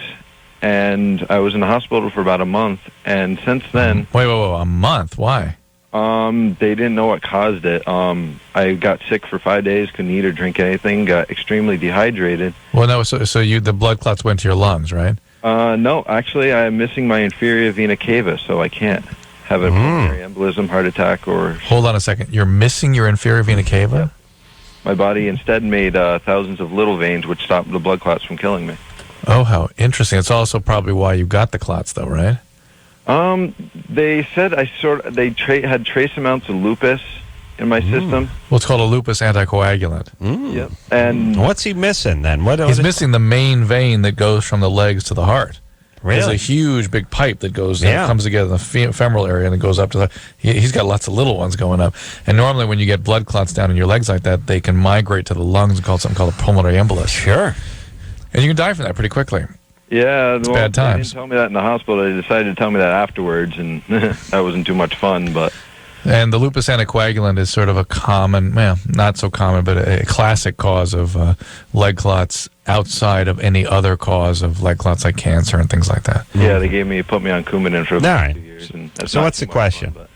Speaker 7: and I was in the hospital for about a month. And since then,
Speaker 4: Wait, a month? Why?
Speaker 7: They didn't know what caused it. I got sick for 5 days, couldn't eat or drink anything, got extremely dehydrated.
Speaker 4: Well, no, so the blood clots went to your lungs, right?
Speaker 7: No, actually, I'm missing my inferior vena cava, so I can't have a pulmonary embolism, heart attack, or...
Speaker 4: Hold on a second. You're missing your inferior vena cava?
Speaker 7: Yeah. My body instead made thousands of little veins, which stopped the blood clots from killing me.
Speaker 4: Oh, how interesting. It's also probably why you got the clots, though, right?
Speaker 7: They said had trace amounts of lupus in my system.
Speaker 4: Well, it's called a lupus anticoagulant.
Speaker 7: Yep. And
Speaker 3: what's he missing then?
Speaker 4: He's missing the main vein that goes from the legs to the heart.
Speaker 3: Really?
Speaker 4: There's a huge big pipe that goes
Speaker 3: Yeah.
Speaker 4: comes together in the femoral area and it goes up to the... He's got lots of little ones going up. And normally when you get blood clots down in your legs like that, they can migrate to the lungs and call something called a pulmonary embolus.
Speaker 3: Sure.
Speaker 4: And you can die from that pretty quickly.
Speaker 7: yeah,
Speaker 4: It's bad times.
Speaker 7: They didn't tell me that in the hospital. They decided to tell me that afterwards, and that wasn't too much fun, but...
Speaker 4: And the lupus anticoagulant is sort of a common, well, not so common, but a classic cause of leg clots outside of any other cause of leg clots like cancer and things like that.
Speaker 7: Yeah, they put me on Coumadin for about 2 years. And that's
Speaker 3: So
Speaker 7: not
Speaker 3: what's
Speaker 7: too
Speaker 3: the
Speaker 7: much
Speaker 3: question?
Speaker 7: fun,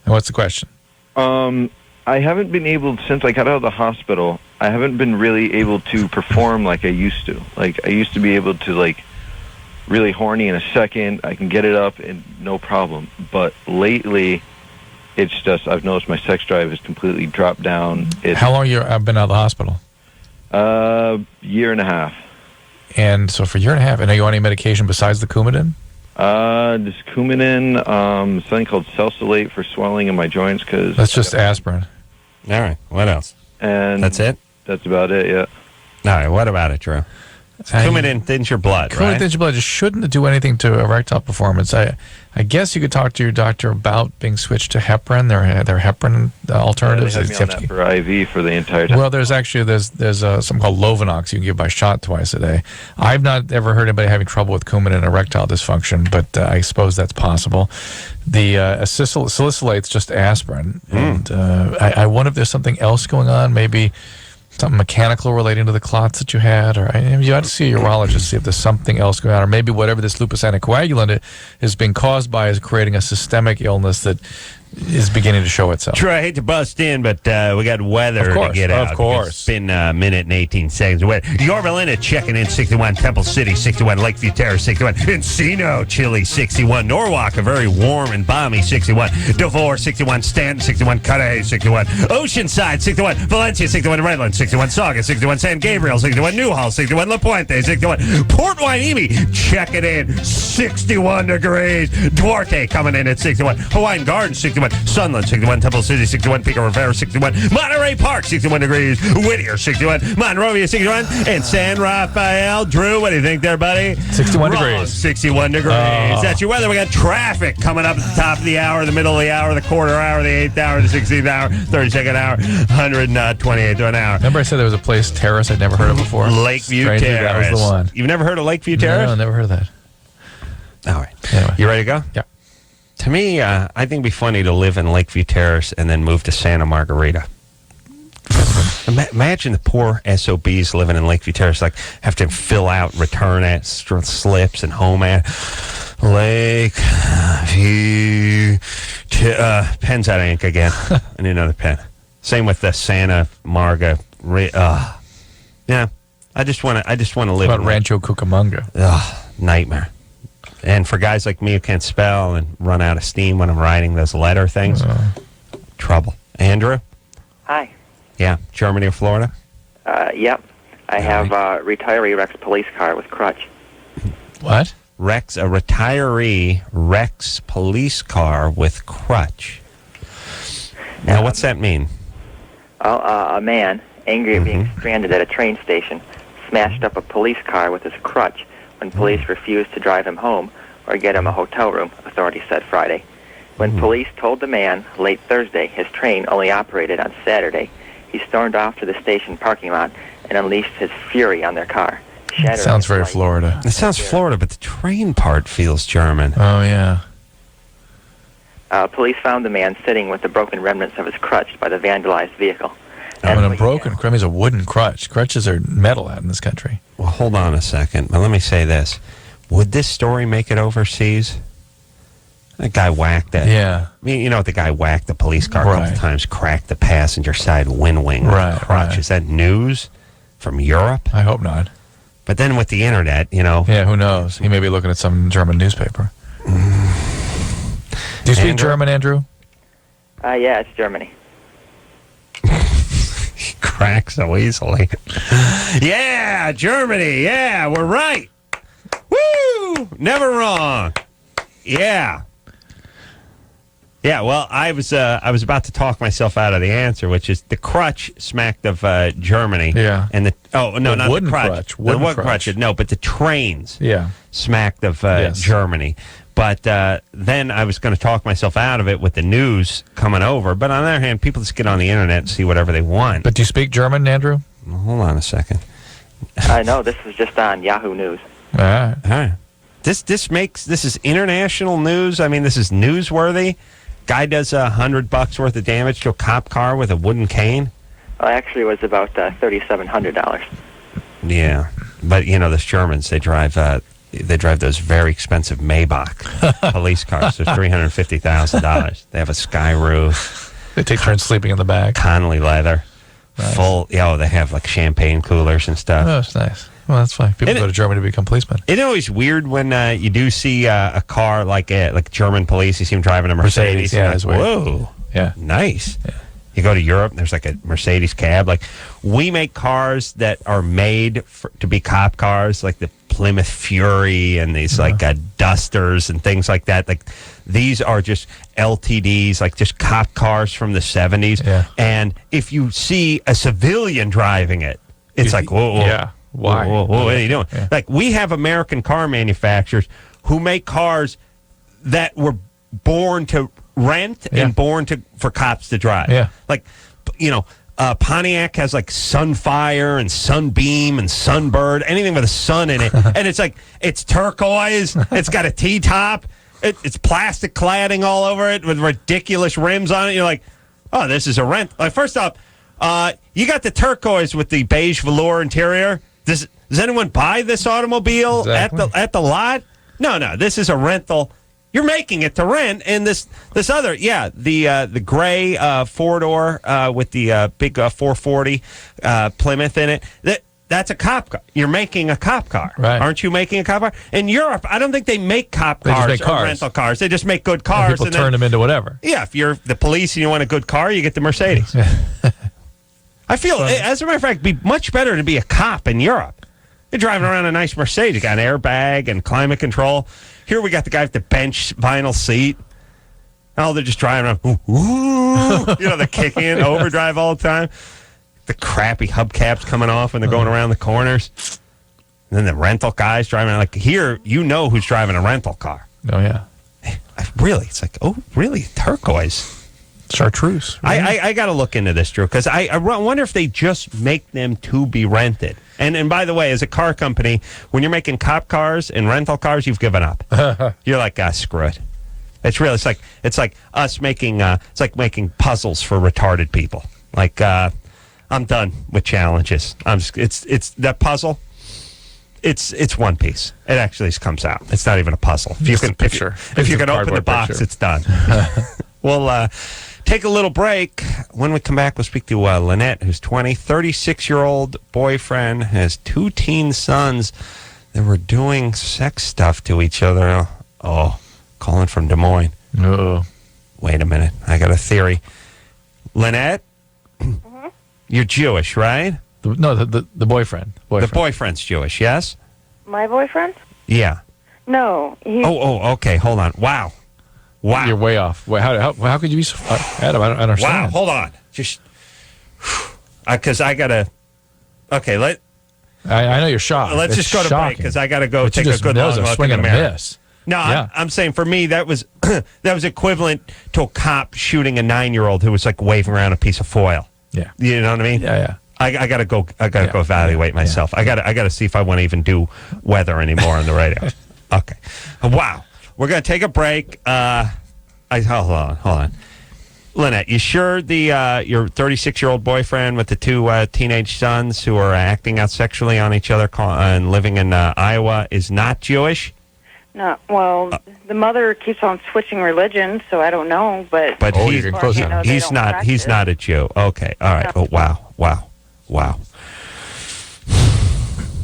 Speaker 4: And what's the question?
Speaker 7: but- I haven't been able, since I got out of the hospital, I haven't been really able to perform like I used to. Like, I used to be able to, like, really horny in a second. I can get it up and no problem. But lately, it's just, I've noticed my sex drive has completely dropped down.
Speaker 4: How long I've been out of the hospital?
Speaker 7: Year and a half.
Speaker 4: And so for a year and a half, and are you on any medication besides the Coumadin?
Speaker 7: Just Coumadin, something called Salsalate for swelling in my joints, because...
Speaker 4: That's just aspirin.
Speaker 3: All right. What else?
Speaker 7: And
Speaker 3: That's it?
Speaker 7: That's about it, yeah.
Speaker 3: All right. What about it, Drew? Coumadin thins your blood,
Speaker 4: Coumadin
Speaker 3: right?
Speaker 4: thins your blood. Just shouldn't do anything to erectile performance. I guess you could talk to your doctor about being switched to heparin. There are heparin alternatives.
Speaker 7: They had me on that for IV for the entire time.
Speaker 4: Well, there's something called Lovenox you can give by shot twice a day. I've not ever heard anybody having trouble with Coumadin and erectile dysfunction, but I suppose that's possible. The salicylate's just aspirin, and I wonder if there's something else going on, maybe something mechanical relating to the clots that you had, or you ought to see a urologist, see if there's something else going on, or maybe whatever this lupus anticoagulant is being caused by is creating a systemic illness that is beginning to show itself.
Speaker 3: True, I hate to bust in, but we got weather to get out.
Speaker 4: Of course.
Speaker 3: It's been a minute and 18 seconds. Yorba Linda checking in 61, Temple City 61, Lakeview Terrace 61, Encino, chilly 61, Norwalk, a very warm and balmy 61, Devore 61, Stanton 61, Cudahy 61, Oceanside 61, Valencia 61, Redland 61, Saugus 61, San Gabriel 61, Newhall 61, La Puente 61, Port Hueneme checking in 61 degrees, Duarte coming in at 61, Hawaiian Gardens 61, Sunland 61, Temple City 61, Pico Rivera 61, Monterey Park 61 degrees, Whittier 61, Monrovia 61, and San Rafael. Drew, what do you think there, buddy?
Speaker 4: 61
Speaker 3: Wrong,
Speaker 4: degrees.
Speaker 3: 61 degrees. That's your weather. We got traffic coming up at the top of the hour, the middle of the hour, the quarter hour, the 8th hour, the 16th hour, 32nd hour, 128th to an hour.
Speaker 4: Remember I said there was a place, Terrace, I'd never heard of before?
Speaker 3: Lakeview
Speaker 4: Strangely,
Speaker 3: Terrace.
Speaker 4: That was the one.
Speaker 3: You've never heard of Lakeview Terrace?
Speaker 4: No, never heard of that.
Speaker 3: All right.
Speaker 4: Anyway.
Speaker 3: You ready to go?
Speaker 4: Yeah.
Speaker 3: To me, I think it'd be funny to live in Lakeview Terrace and then move to Santa Margarita. Imagine the poor SOBs living in Lakeview Terrace, like have to fill out return slips and home at Lakeview. Pen's out of ink again. I need another pen. Same with the Santa Margarita. Yeah, I just want to live.
Speaker 4: What about
Speaker 3: in
Speaker 4: Rancho Cucamonga?
Speaker 3: Nightmare. And for guys like me who can't spell and run out of steam when I'm writing those letter things, trouble. Andrew?
Speaker 8: Hi.
Speaker 3: Yeah, Germany or Florida?
Speaker 8: Yep. I have a retiree Rex police car with crutch.
Speaker 4: What?
Speaker 3: A retiree Rex police car with crutch. Now, what's that mean?
Speaker 8: Well, a man, angry at being stranded at a train station, smashed up a police car with his crutch when police refused to drive him home or get him a hotel room, authorities said Friday. When police told the man late Thursday his train only operated on Saturday, he stormed off to the station parking lot and unleashed his fury on their car.
Speaker 4: Sounds very Florida.
Speaker 3: It sounds Florida, but the train part feels German.
Speaker 4: Oh, yeah.
Speaker 8: Police found the man sitting with the broken remnants of his crutch by the vandalized vehicle.
Speaker 4: When a broken crutch is a wooden crutch. Crutches are metal out in this country.
Speaker 3: Well, hold on a second. But let me say this. Would this story make it overseas? That guy whacked it.
Speaker 4: Yeah.
Speaker 3: I mean, you know what? The guy whacked the police car a
Speaker 4: Right.
Speaker 3: couple times, cracked the passenger side wind wing.
Speaker 4: Right,
Speaker 3: Crotch.
Speaker 4: right.
Speaker 3: Is that news from Europe?
Speaker 4: I hope not.
Speaker 3: But then with the internet, you know.
Speaker 4: Yeah, who knows? He may be looking at some German newspaper. Do you speak
Speaker 3: Andrew?
Speaker 4: German, Andrew?
Speaker 8: Yeah, it's Germany.
Speaker 3: He cracks so easily. Yeah, Germany. Yeah, we're right. Woo! Never wrong. Yeah. Yeah, well, I was about to talk myself out of the answer, which is the crutch smacked of Germany.
Speaker 4: Yeah.
Speaker 3: And the not the
Speaker 4: wooden
Speaker 3: crutch.
Speaker 4: crutch.
Speaker 3: The
Speaker 4: Wooden
Speaker 3: wooden
Speaker 4: crutch.
Speaker 3: crutch. No, but the trains
Speaker 4: Yeah.
Speaker 3: smacked of
Speaker 4: Yes.
Speaker 3: Germany. But then I was going to talk myself out of it with the news coming over. But on the other hand, people just get on the internet and see whatever they want.
Speaker 4: But do you speak German, Andrew?
Speaker 3: Well, hold on a second.
Speaker 8: I know, this was just on Yahoo News.
Speaker 4: All right.
Speaker 3: All right. This is international news. I mean, this is newsworthy. Guy does $100 worth of damage to a cop car with a wooden cane.
Speaker 8: Well, actually, it was about $3,700.
Speaker 3: Yeah, but you know, those Germans, they drive those very expensive Maybach police cars. They're $350,000. They have a sky roof,
Speaker 4: They take turns sleeping in the back.
Speaker 3: Connolly leather, full. They have like champagne coolers and stuff.
Speaker 4: Oh, that's nice. Well, that's fine. People go to Germany to become policemen.
Speaker 3: It's always weird when you do see a car like German police. You see them driving a Mercedes.
Speaker 4: Yeah,
Speaker 3: and
Speaker 4: it's
Speaker 3: like,
Speaker 4: weird.
Speaker 3: whoa,
Speaker 4: Yeah.
Speaker 3: nice. Yeah. You go to Europe, and there's like a Mercedes cab. Like, we make cars that are made to be cop cars, like the Plymouth Fury and these Dusters and things like that. Like, these are just LTDs, like just cop cars from the 70s.
Speaker 4: Yeah.
Speaker 3: And if you see a civilian driving it, it's like, whoa, whoa.
Speaker 4: Yeah. Why?
Speaker 3: Whoa, what are you doing?
Speaker 4: Yeah.
Speaker 3: Like, we have American car manufacturers who make cars that were born to rent and born for cops to drive.
Speaker 4: Yeah.
Speaker 3: Like, Pontiac has like Sunfire and Sunbeam and Sunbird, anything with a sun in it. And it's turquoise. It's got a T-top. It's plastic cladding all over it with ridiculous rims on it. You're like, oh, this is a rent. Like, first off, you got the turquoise with the beige velour interior. Does anyone buy this automobile at the lot? No. This is a rental. You're making it to rent, and this other, the gray 4-door with the big 440 Plymouth in it. That's a cop car. You're making a cop car,
Speaker 4: right?
Speaker 3: Aren't you making a cop car? In Europe, I don't think they make cop cars,
Speaker 4: make cars.
Speaker 3: or rental cars. They just make good cars.
Speaker 4: And people turn them into whatever.
Speaker 3: Yeah, if you're the police and you want a good car, you get the Mercedes. I feel, as a matter of fact, it'd be much better to be a cop in Europe. You're driving around a nice Mercedes. You got an airbag and climate control. Here we got the guy with the bench vinyl seat. Oh, they're just driving around. Ooh, they're kicking in overdrive all the time. The crappy hubcaps coming off when they're going around the corners. And then the rental guys driving. Like, here, you know who's driving a rental car.
Speaker 4: Oh, yeah.
Speaker 3: Really? It's like, oh, really? Turquoise.
Speaker 4: Chartreuse. Right?
Speaker 3: I got to look into this, Drew, because I wonder if they just make them to be rented. And by the way, as a car company, when you're making cop cars and rental cars, you've given up. You're like, screw it. It's really it's like us making making puzzles for retarded people. Like, I'm done with challenges. It's that puzzle. It's one piece. It actually just comes out. It's not even a puzzle. If you can open the box, it's done. We'll take a little break. When we come back, we'll speak to Lynette, who's 20, 36-year-old boyfriend, has 2 teen sons that were doing sex stuff to each other. Oh, calling from Des Moines.
Speaker 4: Uh-oh.
Speaker 3: Wait a minute. I got a theory. Lynette, you're Jewish, right?
Speaker 4: The boyfriend.
Speaker 3: The boyfriend's Jewish, yes?
Speaker 1: My boyfriend?
Speaker 3: Yeah.
Speaker 1: No.
Speaker 3: Oh, okay. Hold on. Wow.
Speaker 4: You're way off. Wait, how could you be so... Adam, I don't understand.
Speaker 3: Wow, hold on. Just... Because I got to... Okay,
Speaker 4: I know you're shocked.
Speaker 3: Let's just go to break, because I got to go take a good long look in the mirror. No,
Speaker 4: yeah.
Speaker 3: I'm saying for me, that was equivalent to a cop shooting a 9-year-old who was like waving around a piece of foil.
Speaker 4: Yeah.
Speaker 3: You know what I mean?
Speaker 4: Yeah.
Speaker 3: I gotta go evaluate myself. Yeah. I gotta see if I want to even do weather anymore on the radio. Okay. Wow. We're gonna take a break. Hold on. Lynette, you sure your 36-year-old boyfriend with the 2 teenage sons who are acting out sexually on each other and living in Iowa is not Jewish?
Speaker 1: No. Well,
Speaker 9: the mother keeps on switching religions, so I don't know. But
Speaker 3: he's,
Speaker 4: you're close enough.
Speaker 3: he's not. He's not a Jew. Okay. All right.
Speaker 9: No.
Speaker 3: Oh, wow.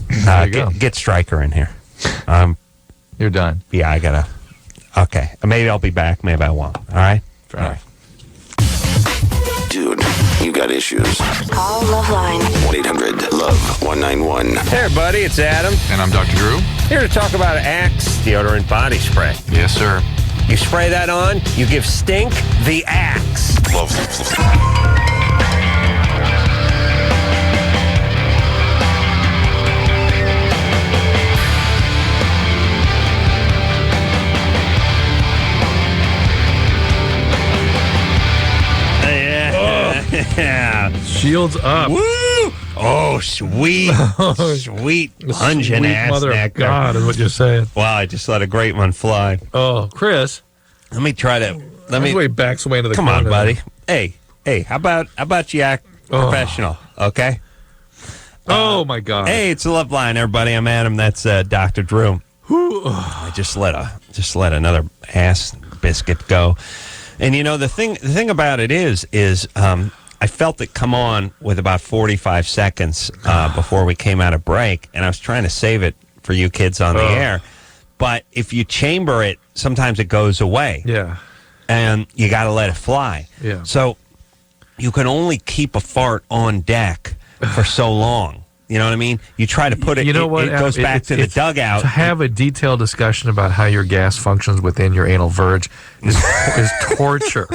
Speaker 4: There you go.
Speaker 3: Get Stryker in here.
Speaker 4: You're done.
Speaker 3: Yeah, I gotta. Okay. Maybe I'll be back. Maybe I won't. All right.
Speaker 4: Fair enough.
Speaker 2: Dude, you got issues.
Speaker 5: Call LoveLine.
Speaker 2: 1-800-LOVE-191.
Speaker 3: Hey, everybody. It's Adam.
Speaker 4: And I'm Dr. Drew.
Speaker 3: Here to talk about Axe deodorant body spray.
Speaker 4: Yes, sir.
Speaker 3: You spray that on, you give Stink the Axe. Yeah.
Speaker 4: Shields up.
Speaker 3: Woo! Oh, sweet, sweet pungent ass
Speaker 4: mother
Speaker 3: nectar.
Speaker 4: of God is what you're saying.
Speaker 3: Wow, I just let a great one fly.
Speaker 4: Oh, Chris.
Speaker 3: Let me try to.
Speaker 4: Backs away into the
Speaker 3: Come on,
Speaker 4: corner.
Speaker 3: buddy. Hey, how about you act professional, okay?
Speaker 4: Oh my God.
Speaker 3: Hey, it's a LoveLine, everybody. I'm Adam. That's Dr. Drew. I just let another ass biscuit go. And you know the thing about it is I felt it come on with about 45 seconds before we came out of break, and I was trying to save it for you kids on the air. But if you chamber it, sometimes it goes away.
Speaker 4: Yeah.
Speaker 3: And you got to let it fly.
Speaker 4: Yeah.
Speaker 3: So you can only keep a fart on deck for so long. You know what I mean? You try to put it,
Speaker 4: You know what,
Speaker 3: it goes back to the dugout.
Speaker 4: To have a detailed discussion about how your gas functions within your anal verge is torture.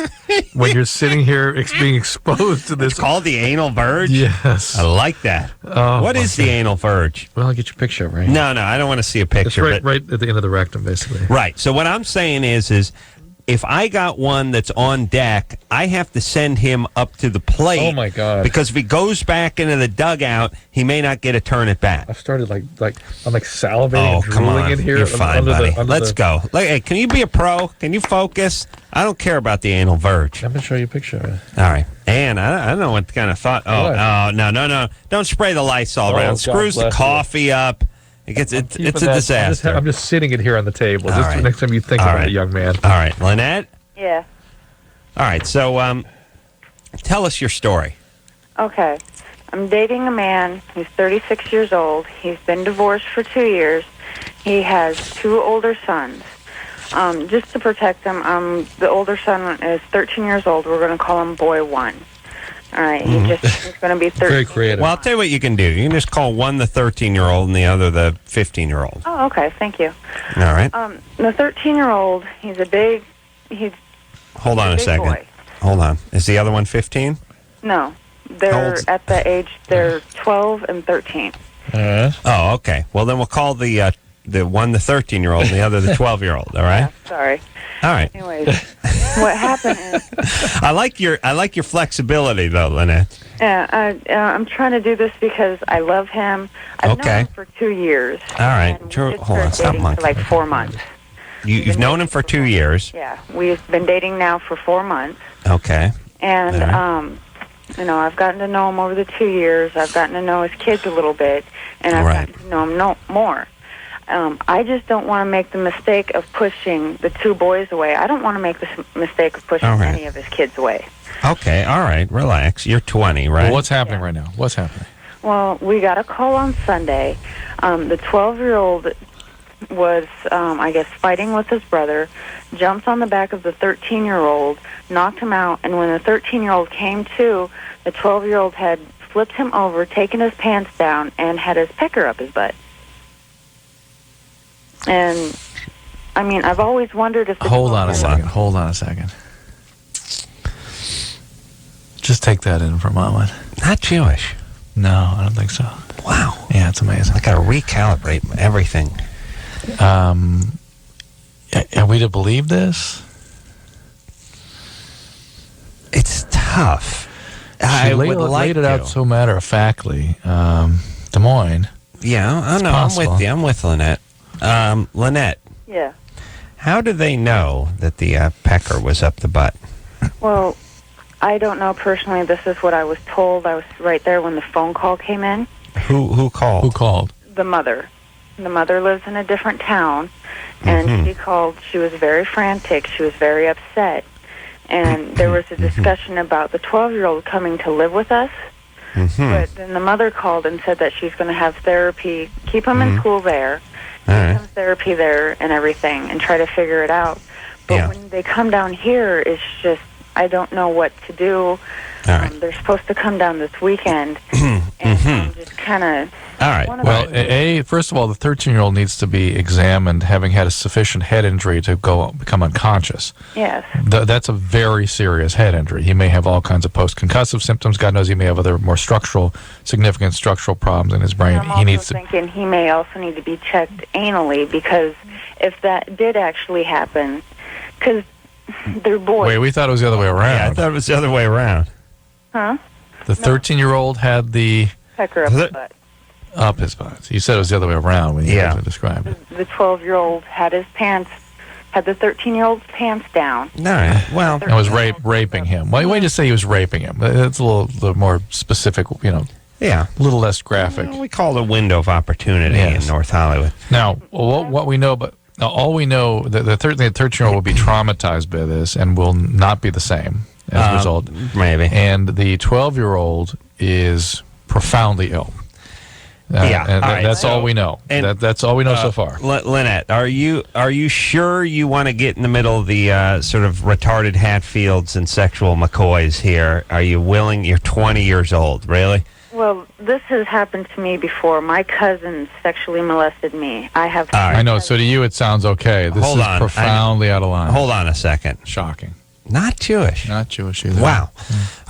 Speaker 4: When you're sitting here being exposed to this.
Speaker 3: It's called the anal verge?
Speaker 4: Yes.
Speaker 3: I like that. What is the anal verge?
Speaker 4: Well, I'll get your picture, right?
Speaker 3: No, I don't want to see a
Speaker 4: It's
Speaker 3: picture.
Speaker 4: right at the end of the rectum, basically.
Speaker 3: Right. So what I'm saying is if I got one that's on deck, I have to send him up to the plate.
Speaker 4: Oh, my God.
Speaker 3: Because if he goes back into the dugout, he may not get to turn it back.
Speaker 4: I've started I'm salivating and
Speaker 3: come
Speaker 4: drooling
Speaker 3: on.
Speaker 4: in here.
Speaker 3: You're fine, buddy. Let's
Speaker 4: the...
Speaker 3: go. Hey, can you be a pro? Can you focus? I don't care about the anal verge.
Speaker 4: I'm going to show you a picture of it.
Speaker 3: All right. And I don't know what kind of thought. No. Don't spray the Lysol around.
Speaker 4: God
Speaker 3: Screws the
Speaker 4: bless
Speaker 3: coffee up. It's a disaster.
Speaker 4: I'm just sitting it here on the table.
Speaker 3: All right.
Speaker 4: Next time you think about it, young man.
Speaker 3: All right. Lynette?
Speaker 9: Yeah.
Speaker 3: All right. So tell us your story.
Speaker 9: Okay. I'm dating a man who's 36 years old. He's been divorced for 2 years. He has 2 older sons. Just to protect them, the older son is 13 years old. We're going to call him Boy 1. All right. He's going to be 13.
Speaker 4: Very creative.
Speaker 3: Well, I'll tell you what you can do. You can just call one the 13-year-old and the other the 15-year-old.
Speaker 9: Oh, okay. Thank you.
Speaker 3: All right.
Speaker 9: The 13-year-old, he's
Speaker 3: Hold on a
Speaker 9: big
Speaker 3: second.
Speaker 9: boy.
Speaker 3: Hold on. Is the other one 15?
Speaker 9: No. They're
Speaker 3: old's-
Speaker 9: at the age, they're 12 and 13.
Speaker 3: Oh, okay. Well, then we'll call the one the 13-year-old and the other the 12-year-old. All right.
Speaker 9: Yeah, sorry.
Speaker 3: All right.
Speaker 9: Anyways, what happened is...
Speaker 3: I like your flexibility, though, Lynette.
Speaker 9: I'm trying to do this because I love him. I've known him for 2 years.
Speaker 3: All right.
Speaker 9: And we
Speaker 3: Drew,
Speaker 9: just
Speaker 3: hold on.
Speaker 9: started
Speaker 3: Stop
Speaker 9: dating
Speaker 3: monkey.
Speaker 9: for like 4 months.
Speaker 3: You've known him for 2 years.
Speaker 9: Yeah, we've been dating now for 4 months.
Speaker 3: Okay.
Speaker 9: And,
Speaker 3: All
Speaker 9: I've gotten to know him over the 2 years. I've gotten to know his kids a little bit, and I've gotten to know him more. I just don't want to make the mistake of pushing the 2 boys away. I don't want to make the mistake of pushing any of his kids away.
Speaker 3: Okay, all right. Relax. You're 20, right?
Speaker 4: Well, what's happening right now? What's happening?
Speaker 9: Well, we got a call on Sunday. The 12-year-old was, fighting with his brother, jumped on the back of the 13-year-old, knocked him out, and when the 13-year-old came to, the 12-year-old had flipped him over, taken his pants down, and had his pecker up his butt. And, I've always wondered if...
Speaker 4: Hold on a second. Just take that in for a moment.
Speaker 3: Not Jewish.
Speaker 4: No, I don't think so.
Speaker 3: Wow.
Speaker 4: Yeah, it's amazing.
Speaker 3: I got to recalibrate everything.
Speaker 4: Are we to believe this?
Speaker 3: It's tough.
Speaker 4: She
Speaker 3: I
Speaker 4: laid,
Speaker 3: would like
Speaker 4: laid it
Speaker 3: to.
Speaker 4: out so matter-of-factly. Des Moines.
Speaker 3: Yeah, I know.
Speaker 4: possible.
Speaker 3: I'm with you. I'm with Lynette. Lynette,
Speaker 9: Yeah.
Speaker 3: how do they know that the pecker was up the butt?
Speaker 9: Well, I don't know personally. This is what I was told. I was right there when the phone call came in.
Speaker 3: Who called?
Speaker 4: Who called?
Speaker 9: The mother. The mother lives in a different town, And she called. She was very frantic. She was very upset. And there was a discussion about the 12-year-old coming to live with us. But then the mother called and said that she's going to have therapy, keep him in school there,
Speaker 3: All right.
Speaker 9: some therapy there and everything, and try to figure it out. But when they come down here, it's just, I don't know what to do.
Speaker 3: All right.
Speaker 9: They're supposed to come down this weekend, and I'm just kind of...
Speaker 3: All right.
Speaker 4: Well, first of all, the 13-year-old needs to be examined, having had a sufficient head injury to become unconscious.
Speaker 9: Yes.
Speaker 4: That's a very serious head injury. He may have all kinds of post-concussive symptoms. God knows he may have other more significant structural problems in his brain.
Speaker 9: I'm also thinking he may also need to be checked anally, because if that did actually happen, because they're boys.
Speaker 4: Wait, we thought it was the other way around.
Speaker 3: Yeah, I thought it was the other way around.
Speaker 9: Huh?
Speaker 4: The 13-year-old had the...
Speaker 9: Pecker up his butt.
Speaker 4: Up his butt. You said it was the other way around when you described it.
Speaker 9: The 12-year-old had the 13-year-old's pants down.
Speaker 3: All right. Well,
Speaker 4: and was raping him. Why did you say he was raping him? It's a little more specific,
Speaker 3: yeah,
Speaker 4: a little less graphic.
Speaker 3: Well, we call it a window of opportunity in North Hollywood.
Speaker 4: Now, what we know, but all we know, the 13-year-old will be traumatized by this and will not be the same as a result.
Speaker 3: Maybe.
Speaker 4: And the 12-year-old is profoundly ill. And that's all we know. And that's all we know so far.
Speaker 3: Lynette, are you sure you want to get in the middle of the sort of retarded Hatfields and sexual McCoys here? Are you willing? You're 20 years old, really?
Speaker 9: Well, this has happened to me before. My cousin sexually molested me.
Speaker 4: I know. So to you, it sounds okay. This is profoundly out of line.
Speaker 3: Hold on a second.
Speaker 4: Shocking.
Speaker 3: Not Jewish.
Speaker 4: Not Jewish either.
Speaker 3: Wow.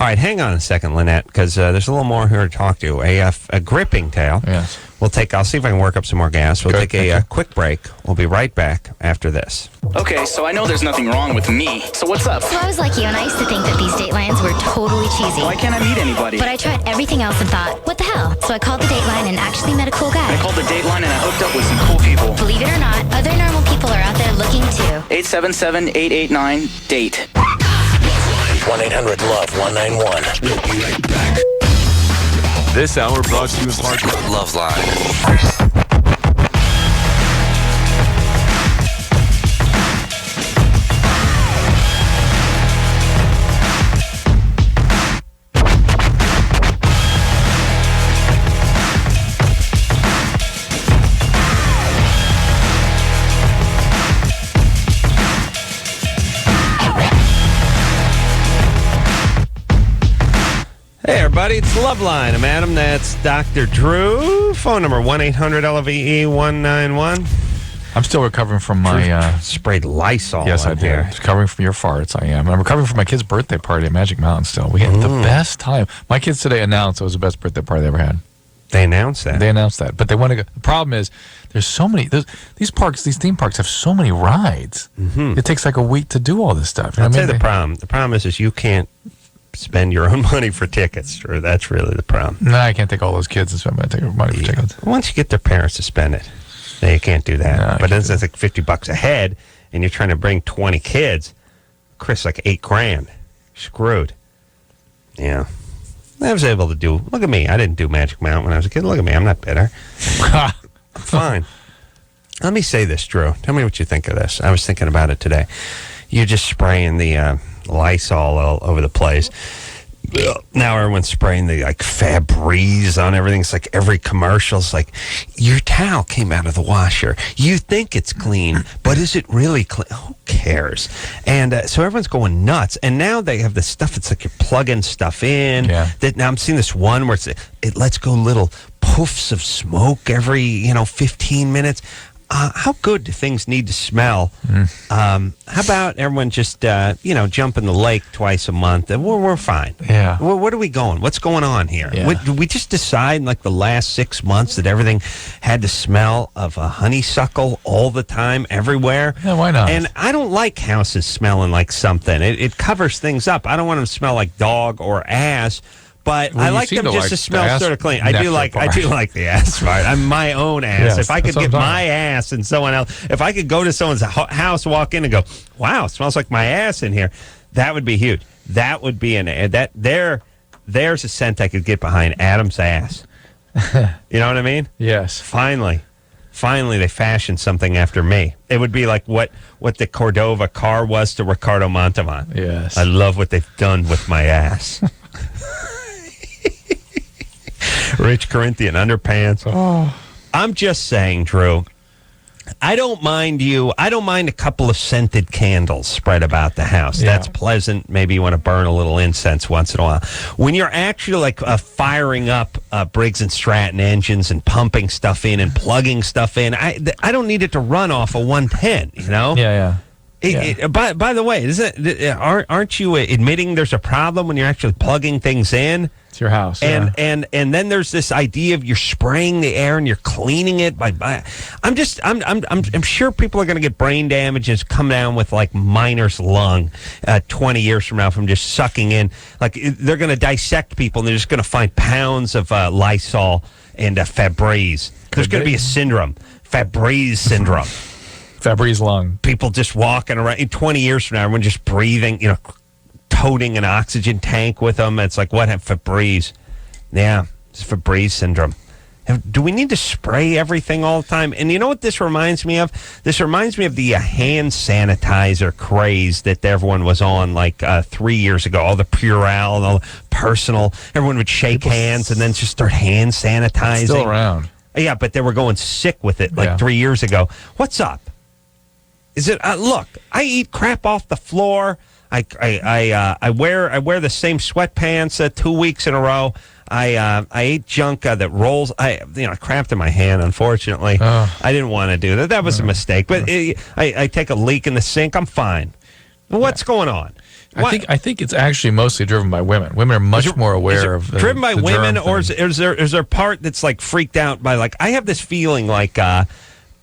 Speaker 3: All right, hang on a second, Lynette, because there's a little more here to talk to. A gripping tale.
Speaker 4: Yes.
Speaker 3: I'll see if I can work up some more gas. We'll take a quick break. We'll be right back after this.
Speaker 2: Okay, so I know there's nothing wrong with me. So what's up?
Speaker 10: So I was like you, and I used to think that these Datelines were totally cheesy.
Speaker 2: Why can't I meet anybody?
Speaker 10: But I tried everything else and thought, what the hell? So I called the Dateline and actually met a cool guy.
Speaker 2: I called the Dateline and I hooked up with some cool people.
Speaker 10: Believe it or not, other normal people are out there looking too.
Speaker 2: 877-889-DATE.
Speaker 11: 1-800-LOVE-191. We'll be right back. This hour brought to you in part by LoveLine.
Speaker 3: Hey, everybody, it's LoveLine. I'm Adam. That's Dr. Drew. Phone number 1-800-LOVE-191.
Speaker 4: I'm still recovering from my...
Speaker 3: sprayed Lysol.
Speaker 4: Yes, I did.
Speaker 3: Here.
Speaker 4: Recovering from your farts, I am. I'm recovering from my kid's birthday party at Magic Mountain still. We had the best time. My kids today announced it was the best birthday party they ever had.
Speaker 3: They announced that?
Speaker 4: They announced that. But they want to go... The problem is, there's so many... These theme parks have so many rides. It takes like a week to do all this stuff.
Speaker 3: I'll tell you the problem. The problem is you can't spend your own money for tickets, Drew. That's really the problem.
Speaker 4: No, I can't take all those kids and spend my money for tickets.
Speaker 3: Once you get their parents to spend it, you can't do that.
Speaker 4: No,
Speaker 3: but it's like $50 a head, and you're trying to bring 20 kids. Chris, like $8,000. Screwed. Yeah. I was able to do... Look at me. I didn't do Magic Mountain when I was a kid. Look at me. I'm not bitter. I'm fine. Let me say this, Drew. Tell me what you think of this. I was thinking about it today. You're just spraying the Lysol all over the place. Now everyone's spraying the Febreze on everything. It's like every commercial's like, your towel came out of the washer. You think it's clean, but is it really clean? Who cares? And so everyone's going nuts. And now they have this stuff. It's like you're plugging stuff in.
Speaker 4: Yeah.
Speaker 3: Now I'm seeing this one where it lets go little puffs of smoke every 15 minutes. How good do things need to smell? How about everyone just, jump in the lake twice a month? And we're fine.
Speaker 4: Yeah.
Speaker 3: Where are we going? What's going on here?
Speaker 4: Yeah.
Speaker 3: Did we just decide in the last 6 months that everything had to smell of a honeysuckle all the time, everywhere?
Speaker 4: Yeah, why not?
Speaker 3: And I don't like houses smelling like something. It covers things up. I don't want them to smell like dog or ass. But I like them just to smell sort of clean. I do like the ass part. I'm my own ass.
Speaker 4: Yes,
Speaker 3: if I could get my ass and someone else, if I could go to someone's house, walk in and go, wow, it smells like my ass in here, that would be huge. That would be there's a scent I could get behind Adam's ass. You know what I mean?
Speaker 4: Yes.
Speaker 3: Finally. finally they fashioned something after me. It would be like what the Cordova car was to Ricardo Montalban.
Speaker 4: Yes.
Speaker 3: I love what they've done with my ass. Rich Corinthian underpants.
Speaker 4: Oh.
Speaker 3: I'm just saying, Drew, I don't mind a couple of scented candles spread about the house.
Speaker 4: Yeah.
Speaker 3: That's pleasant. Maybe you want to burn a little incense once in a while. When you're actually like firing up Briggs and Stratton engines and pumping stuff in and plugging stuff in, I don't need it to run off a 110, you know?
Speaker 4: Yeah.
Speaker 3: By the way, aren't you admitting there's a problem when you're actually plugging things in?
Speaker 4: It's your house.
Speaker 3: And then there's this idea of you're spraying the air and you're cleaning it I'm sure people are going to get brain damage and come down with like miner's lung 20 years from now from just sucking in. Like they're going to dissect people and they're just going to find pounds of Lysol and Febreze. There's going to be a syndrome, Febreze syndrome.
Speaker 4: Febreze lung.
Speaker 3: People just walking around. In 20 years from now, everyone just breathing, toting an oxygen tank with them. It's like, what? Febreze. Yeah, it's Febreze syndrome. Do we need to spray everything all the time? And you know what this reminds me of? This reminds me of the hand sanitizer craze that everyone was on like 3 years ago. All the Purell and all the personal. Everyone would shake hands and then just start hand sanitizing.
Speaker 4: It's still around.
Speaker 3: Yeah, but they were going sick with it like 3 years ago. What's up? Is it? Look, I eat crap off the floor. I wear the same sweatpants 2 weeks in a row. I ate junk that rolls. I crapped in my hand. Unfortunately, I didn't want to do that. That was a mistake. But I take a leak in the sink. I'm fine. What's going on?
Speaker 4: I think it's actually mostly driven by women. Women are much more aware of
Speaker 3: driven by
Speaker 4: the
Speaker 3: women,
Speaker 4: germ
Speaker 3: or
Speaker 4: thing.
Speaker 3: is there a part that's like freaked out by like I have this feeling like.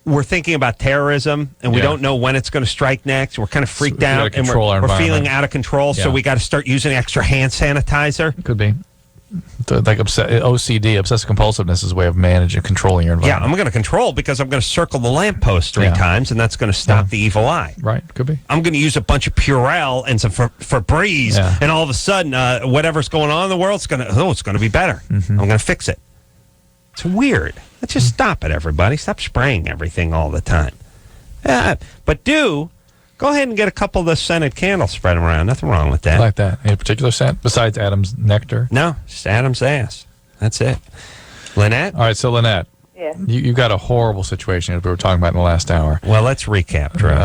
Speaker 3: We're thinking about terrorism, and we don't know when it's going to strike next. We're kind of freaked out, and we're feeling out of control, so we got to start using extra hand sanitizer.
Speaker 4: Could be. Like OCD, obsessive compulsiveness, is a way of managing, controlling your environment.
Speaker 3: Yeah, I'm going to control because I'm going to circle the lamppost 3 times, and that's going to stop the evil eye.
Speaker 4: Right, could be.
Speaker 3: I'm going to use a bunch of Purell and some Febreze, and all of a sudden, whatever's going on in the world, it's going to be better. I'm going to fix it. It's weird. Let's just stop it, everybody. Stop spraying everything all the time. But go ahead and get a couple of the scented candles, spread them around. Nothing wrong with that.
Speaker 4: I like that. Any particular scent besides Adam's nectar?
Speaker 3: No, just Adam's ass. That's it. Lynette?
Speaker 4: All right, so Lynette.
Speaker 9: Yeah.
Speaker 4: You got a horrible situation as we were talking about in the last hour.
Speaker 3: Well, let's recap, Drew.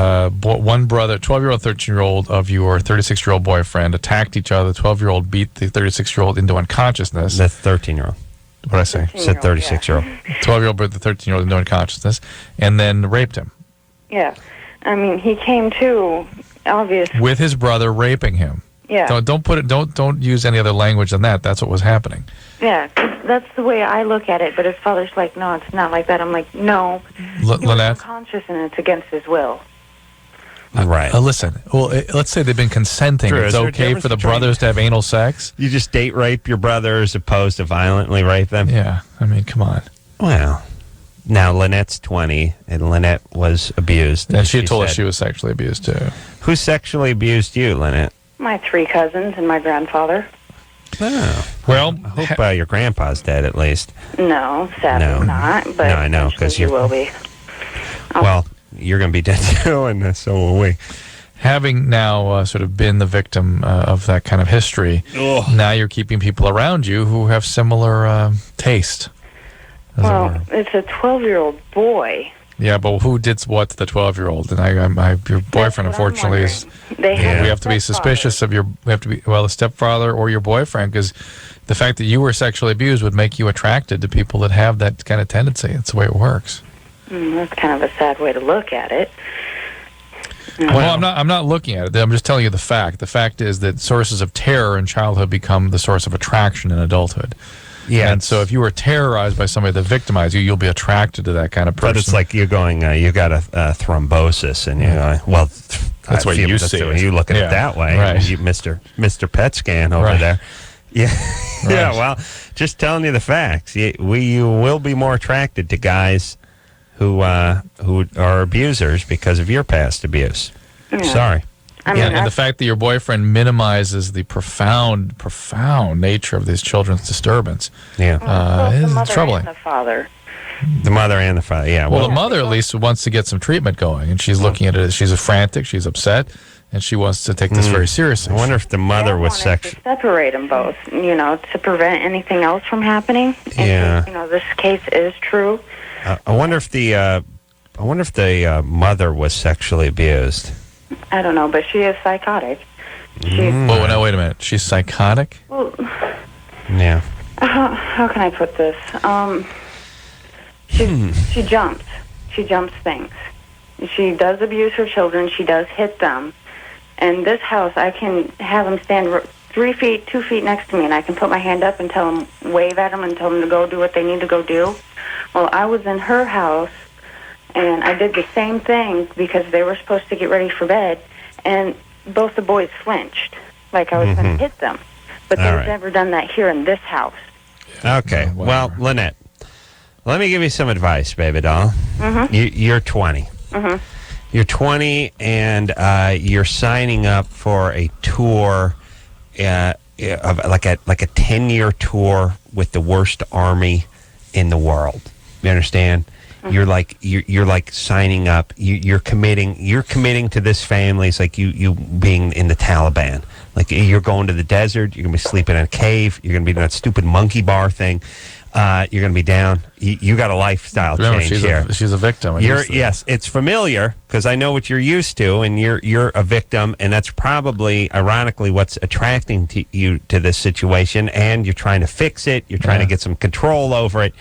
Speaker 4: One brother, 12-year-old, 13-year-old of your 36-year-old boyfriend attacked each other. The 12-year-old beat the 36-year-old into unconsciousness.
Speaker 3: The 13-year-old.
Speaker 4: What did I say?
Speaker 3: Said 36-year-old.
Speaker 4: 12-year-old beat the 13-year-old into unconsciousness and then raped him.
Speaker 9: Yeah. I mean, he came to, obviously.
Speaker 4: With his brother raping him.
Speaker 9: Yeah.
Speaker 4: Don't use any other language than that. That's what was happening.
Speaker 9: Yeah, 'cause that's the way I look at it. But his father's like, no, it's not like that. I'm like, no. He was
Speaker 4: Lynette?
Speaker 9: unconscious and it's against his will.
Speaker 3: Right.
Speaker 4: Listen, let's say they've been consenting.
Speaker 3: Drew,
Speaker 4: it's okay for the brothers to have anal sex.
Speaker 3: You just date rape your brother as opposed to violently rape them?
Speaker 4: Yeah. I mean, come on.
Speaker 3: Well, now Lynette's 20, and Lynette was abused.
Speaker 4: And she told us she was sexually abused, too.
Speaker 3: Who sexually abused you, Lynette?
Speaker 9: My 3 cousins and my grandfather.
Speaker 3: Oh.
Speaker 4: Well,
Speaker 3: I hope your grandpa's dead, at least.
Speaker 9: No, sadly not. But
Speaker 3: no, I know, because
Speaker 9: you will be.
Speaker 3: Well, you're going to be dead too, and so will we.
Speaker 4: Having now sort of been the victim of that kind of history, now you're keeping people around you who have similar taste.
Speaker 9: Well, it's a 12-year-old boy.
Speaker 4: Yeah, but who did what to the 12-year-old? And your boyfriend, unfortunately, is. We have to be suspicious of the stepfather or your boyfriend, because the fact that you were sexually abused would make you attracted to people that have that kind of tendency. It's the way it works.
Speaker 9: That's kind of a sad way to look at it.
Speaker 4: Well, I'm not looking at it. I'm just telling you the fact. The fact is that sources of terror in childhood become the source of attraction in adulthood. Yeah, and so if you were terrorized by somebody that victimized you, you'll be attracted to that kind of person.
Speaker 3: But it's like you're going, you got a thrombosis, and you're going, well,
Speaker 4: that's what you see.
Speaker 3: You look at it that way,
Speaker 4: right?
Speaker 3: You, Mr. Pet Scan over there. Yeah,
Speaker 4: right.
Speaker 3: Yeah. Well, just telling you the facts. You will be more attracted to guys who are abusers because of your past abuse. Yeah. Sorry.
Speaker 4: And the fact that your boyfriend minimizes the profound nature of these children's disturbance,
Speaker 9: the mother
Speaker 4: is troubling.
Speaker 9: and the father.
Speaker 3: The mother and the father, yeah.
Speaker 4: Well, the mother at least wants to get some treatment going, and she's looking at it. She's frantic. She's upset, and she wants to take this very seriously.
Speaker 3: I wonder if the mother was
Speaker 9: to separate them both, to prevent anything else from happening.
Speaker 3: Yeah.
Speaker 9: This case is true.
Speaker 3: I wonder if the mother was sexually abused.
Speaker 9: I don't know, but she is psychotic.
Speaker 4: Oh, no, wait a minute. She's psychotic?
Speaker 9: Well,
Speaker 3: yeah.
Speaker 9: How can I put this? She jumps. She jumps things. She does abuse her children. She does hit them. And this house, I can have them stand 2 feet next to me, and I can put my hand up and tell them, wave at them and tell them to go do what they need to go do. Well, I was in her house, and I did the same thing because they were supposed to get ready for bed, and both the boys flinched, like I was going to hit them. But they've never done that here in this house.
Speaker 3: Okay. Well, Lynette, let me give you some advice, baby doll. You're 20. You're 20, and you're signing up for a tour, of like a 10-year tour with the worst army in the world. You understand? You're like signing up. You're committing to this family. It's like you being in the Taliban. Like you're going to the desert. You're gonna be sleeping in a cave. You're gonna be in that stupid monkey bar thing. You're gonna be down. You got a lifestyle change here.
Speaker 4: She's a victim.
Speaker 3: Yes, it's familiar because I know what you're used to, and you're a victim, and that's probably, ironically, what's attracting you to this situation. And you're trying to fix it. You're trying to get some control over it.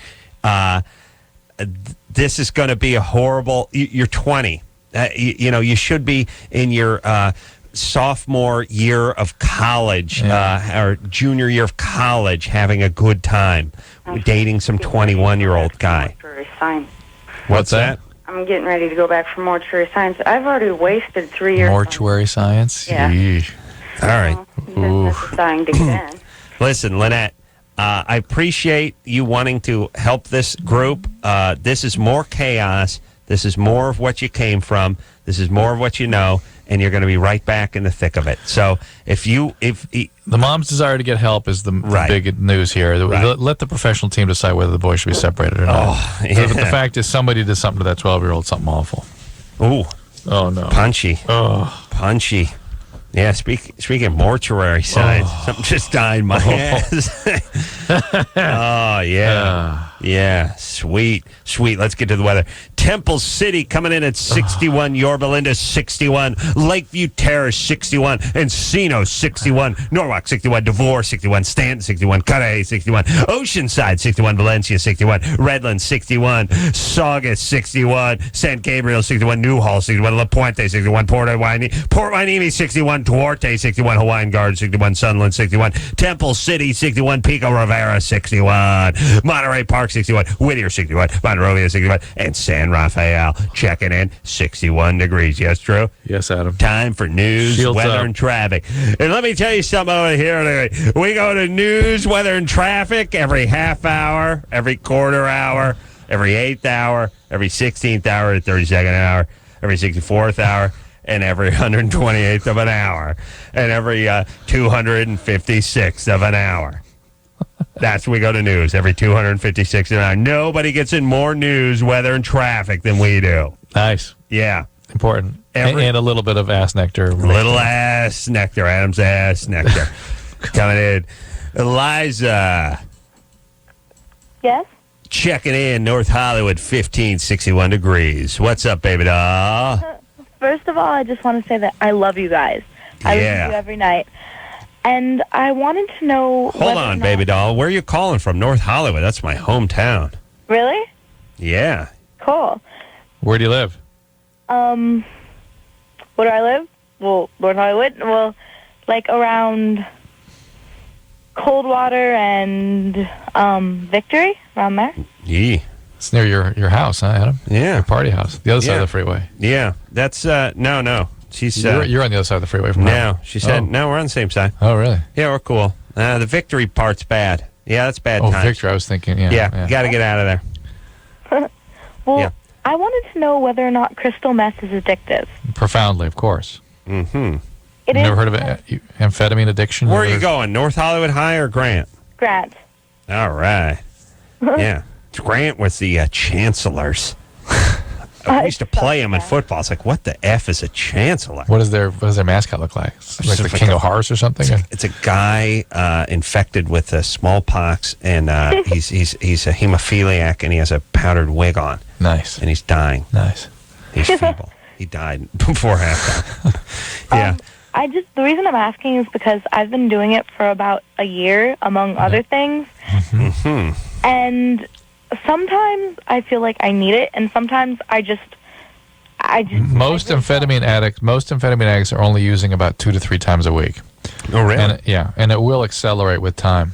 Speaker 3: This is going to be a horrible. You're 20. You should be in your sophomore year of college or junior year of college, having a good time, dating some 21-year-old guy. What's that?
Speaker 9: I'm getting ready to go back for mortuary science. I've already wasted 3 years.
Speaker 4: Mortuary science?
Speaker 9: Yeah.
Speaker 3: All right.
Speaker 9: Dying to get in.
Speaker 3: Listen, Lynette. I appreciate you wanting to help this group. This is more chaos. This is more of what you came from. This is more of what you know, and you're going to be right back in the thick of it. So if the
Speaker 4: mom's desire to get help is the big news here. Let the professional team decide whether the boys should be separated or not. But the fact is, somebody did something to that 12-year-old, something awful.
Speaker 3: Ooh.
Speaker 4: Oh, no.
Speaker 3: Punchy.
Speaker 4: Oh.
Speaker 3: Punchy. Yeah, speaking of mortuary science, something just died in my ass. Oh, yeah. Yeah, sweet. Let's get to the weather. Temple City coming in at 61, Yorba Linda 61, Lakeview Terrace 61, Encino 61, Norwalk 61, Devore 61, Stanton 61, Carey 61, Oceanside 61, Valencia 61, Redlands 61, Saugus 61, San Gabriel 61, Newhall 61, La Puente 61, Port Hueneme 61, Duarte 61, Hawaiian Garden 61, Sunland 61, Temple City 61, Pico Rivera 61, Monterey Park 61, Whittier 61, Monrovia 61, and San Rafael checking in 61 degrees. Yes, Drew?
Speaker 4: Yes, Adam.
Speaker 3: Time for news,
Speaker 4: Shields
Speaker 3: weather,
Speaker 4: up.
Speaker 3: and traffic. And let me tell you something over here. We go to news, weather, and traffic every half hour, every quarter hour, every 8th hour, every 16th hour, 32nd hour, every 64th hour, and every 128th of an hour, and every 256th of an hour. That's when we go to news, every 256th of an hour. Nobody gets in more news, weather, and traffic than we do.
Speaker 4: Nice.
Speaker 3: Yeah.
Speaker 4: Important. And a little bit of ass nectar.
Speaker 3: Little ass nectar, Adam's ass nectar. Coming in. Eliza.
Speaker 1: Yes?
Speaker 3: Checking in, North Hollywood, 61 degrees. What's up, baby doll?
Speaker 1: First of all, I just want to say that I love you guys. I listen to you every night. And I wanted to know...
Speaker 3: Hold on, baby doll. Where are you calling from? North Hollywood. That's my hometown.
Speaker 1: Really?
Speaker 3: Yeah.
Speaker 1: Cool.
Speaker 4: Where do you live?
Speaker 1: Where do I live? Well, North Hollywood. Well, like around Coldwater and Victory, around there.
Speaker 3: Yeah.
Speaker 4: It's near your house, huh, Adam?
Speaker 3: Yeah.
Speaker 4: Your party house. The other side of the freeway.
Speaker 3: Yeah. That's, no. She's,
Speaker 4: you're on the other side of the freeway from her.
Speaker 3: No, she said, no, we're on the same side.
Speaker 4: Oh, really?
Speaker 3: Yeah, we're cool. The Victory part's bad. Yeah, that's bad
Speaker 4: times.
Speaker 3: Victory,
Speaker 4: I was thinking,
Speaker 3: you got to get out of there.
Speaker 1: Well, I wanted to know whether or not crystal meth is addictive.
Speaker 4: Profoundly, of course.
Speaker 3: Mm-hmm.
Speaker 1: It
Speaker 4: Never heard of amphetamine addiction?
Speaker 3: Where are you going, North Hollywood High or Grant?
Speaker 1: Grant.
Speaker 3: All right. Yeah. Grant was the chancellors. We used to play him in football. It's like, what the F is a chancellor?
Speaker 4: What does their mascot look like? Like the King of Hearts or something?
Speaker 3: It's a guy infected with smallpox, and he's a hemophiliac, and he has a powdered wig on.
Speaker 4: Nice.
Speaker 3: And he's dying.
Speaker 4: Nice.
Speaker 3: He's feeble. He died before halftime. Yeah.
Speaker 1: The reason I'm asking is because I've been doing it for about a year, among other things.
Speaker 3: Mm-hmm.
Speaker 1: And sometimes I feel like I need it, and sometimes I just
Speaker 4: most amphetamine addicts are only using about 2 to 3 times a week.
Speaker 3: Oh, really?
Speaker 4: And it will accelerate with time.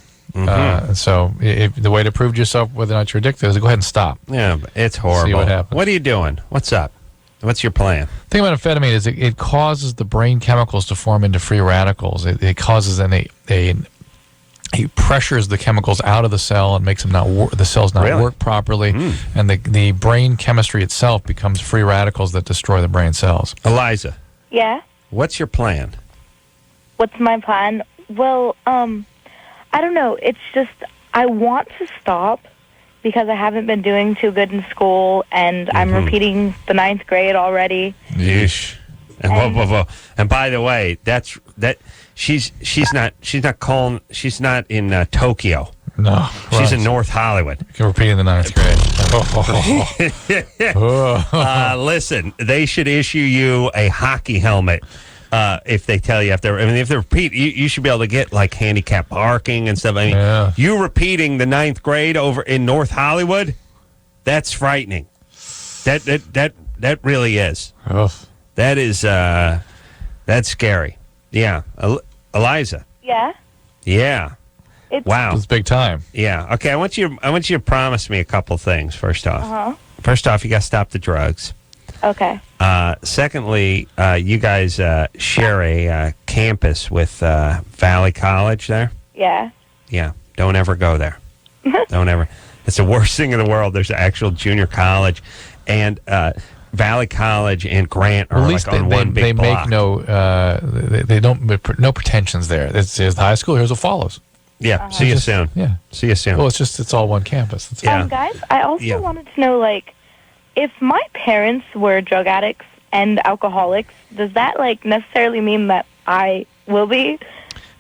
Speaker 4: So the way to prove to yourself whether or not you're addicted is to go ahead and stop.
Speaker 3: Yeah, but it's horrible.
Speaker 4: See what happens.
Speaker 3: What are you doing? What's up? What's your plan?
Speaker 4: The thing about amphetamine is it causes the brain chemicals to form into free radicals. It causes it pressures the chemicals out of the cell and makes them the cells not work properly, and the brain chemistry itself becomes free radicals that destroy the brain cells.
Speaker 3: Eliza.
Speaker 1: Yeah?
Speaker 3: What's your plan?
Speaker 1: What's my plan? Well, I don't know. It's just I want to stop because I haven't been doing too good in school, and I'm repeating the 9th grade already.
Speaker 3: Yeesh. And by the way, she's not in Tokyo.
Speaker 4: No,
Speaker 3: she's in North Hollywood.
Speaker 4: You're repeating the 9th grade.
Speaker 3: Listen, they should issue you a hockey helmet. If they tell you if they repeat, you should be able to get like handicap parking and stuff. I mean, you repeating the 9th grade over in North Hollywood, that's frightening. That really is. That is that's scary. Yeah, Eliza.
Speaker 1: Yeah.
Speaker 3: Yeah. Wow,
Speaker 4: it's big time.
Speaker 3: Yeah. Okay, I want you to promise me a couple things. First off, you got to stop the drugs.
Speaker 1: Okay.
Speaker 3: Secondly, you guys share a campus with Valley College there?
Speaker 1: Yeah.
Speaker 3: Yeah. Don't ever go there. Don't ever. It's the worst thing in the world. There's an actual junior college, and Valley College and Grant are like on one big block.
Speaker 4: They don't no pretensions there. It's the high school. Here's what follows.
Speaker 3: Yeah. See you soon.
Speaker 4: Yeah.
Speaker 3: See you soon.
Speaker 4: Well, it's all one campus.
Speaker 1: Guys, I also wanted to know, like, if my parents were drug addicts and alcoholics, does that necessarily mean that I will be?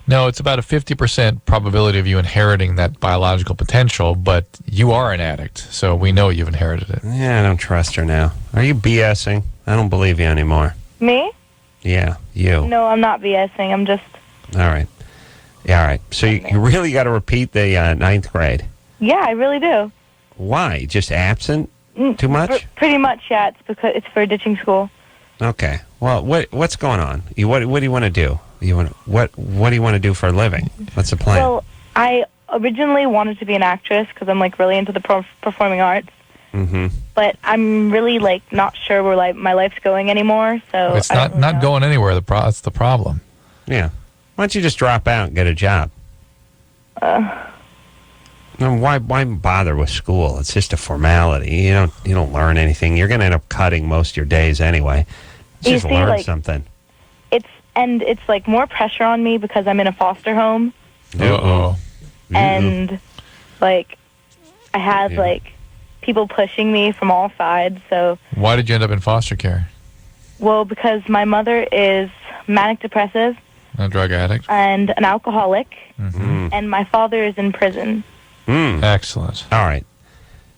Speaker 4: No, it's about a 50% probability of you inheriting that biological potential, but you are an addict, so we know you've inherited it.
Speaker 3: Yeah, I don't trust her now. Are you BSing? I don't believe you anymore.
Speaker 1: Me?
Speaker 3: Yeah, you.
Speaker 1: No, I'm not BSing. I'm just...
Speaker 3: All right. Yeah, all right. So you really got to repeat the 9th grade.
Speaker 1: Yeah, I really do.
Speaker 3: Why? Just absent too much?
Speaker 1: Pretty much, yeah. It's because it's for ditching school.
Speaker 3: Okay. Well, what's going on? What do you want to do? What do you want to do for a living? What's the plan?
Speaker 1: Well, I originally wanted to be an actress because I'm really into the performing arts.
Speaker 3: Mm-hmm.
Speaker 1: But I'm really not sure where my life's going anymore. So
Speaker 4: it's not going anywhere. That's the problem.
Speaker 3: Yeah. Why don't you just drop out and get a job? Why bother with school? It's just a formality. You don't learn anything. You're going to end up cutting most of your days anyway. Just learn something.
Speaker 1: It's more pressure on me because I'm in a foster home.
Speaker 4: Uh-oh.
Speaker 1: And I have people pushing me from all sides. So
Speaker 4: why did you end up in foster care?
Speaker 1: Well, because my mother is manic depressive,
Speaker 4: a drug addict,
Speaker 1: and an alcoholic, and my father is in prison.
Speaker 4: Excellent.
Speaker 3: All right.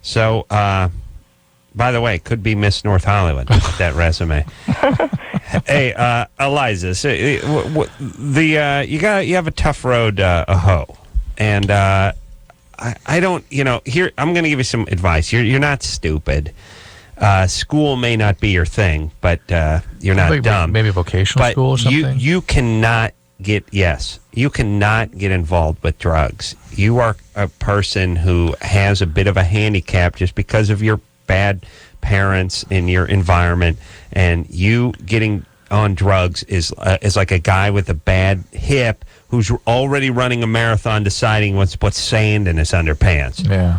Speaker 3: So, by the way, could be Miss North Hollywood with that resume. Hey, Eliza, so, you have a tough road ahead, and I don't. Here I'm going to give you some advice. You're not stupid. School may not be your thing, but you're not dumb.
Speaker 4: Maybe vocational school or something.
Speaker 3: You cannot get involved with drugs. You are a person who has a bit of a handicap just because of your bad parents in your environment, and you getting on drugs is like a guy with a bad hip who's already running a marathon deciding what's sand in his underpants.
Speaker 4: Yeah.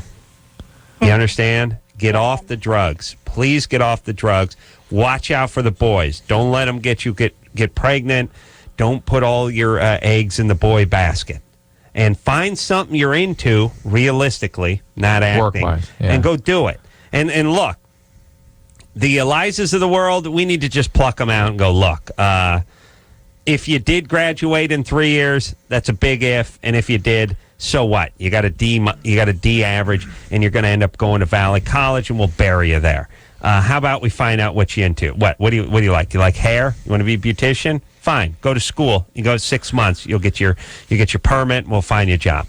Speaker 3: You understand? Get off the drugs. Please get off the drugs. Watch out for the boys. Don't let them get pregnant. Don't put all your eggs in the boy basket. and find something you're into realistically, not acting,
Speaker 4: Work-wise, yeah.
Speaker 3: and go do it. And look, the Elizas of the world, we need to just pluck them out and go, look, if you did graduate in 3 years, that's a big if. And if you did, so what? You got a D average, and you're going to end up going to Valley College, and we'll bury you there. How about we find out what you're into? What do you like? You like hair? You want to be a beautician? Fine. Go to school. You go 6 months. You'll get your permit, and we'll find you a job.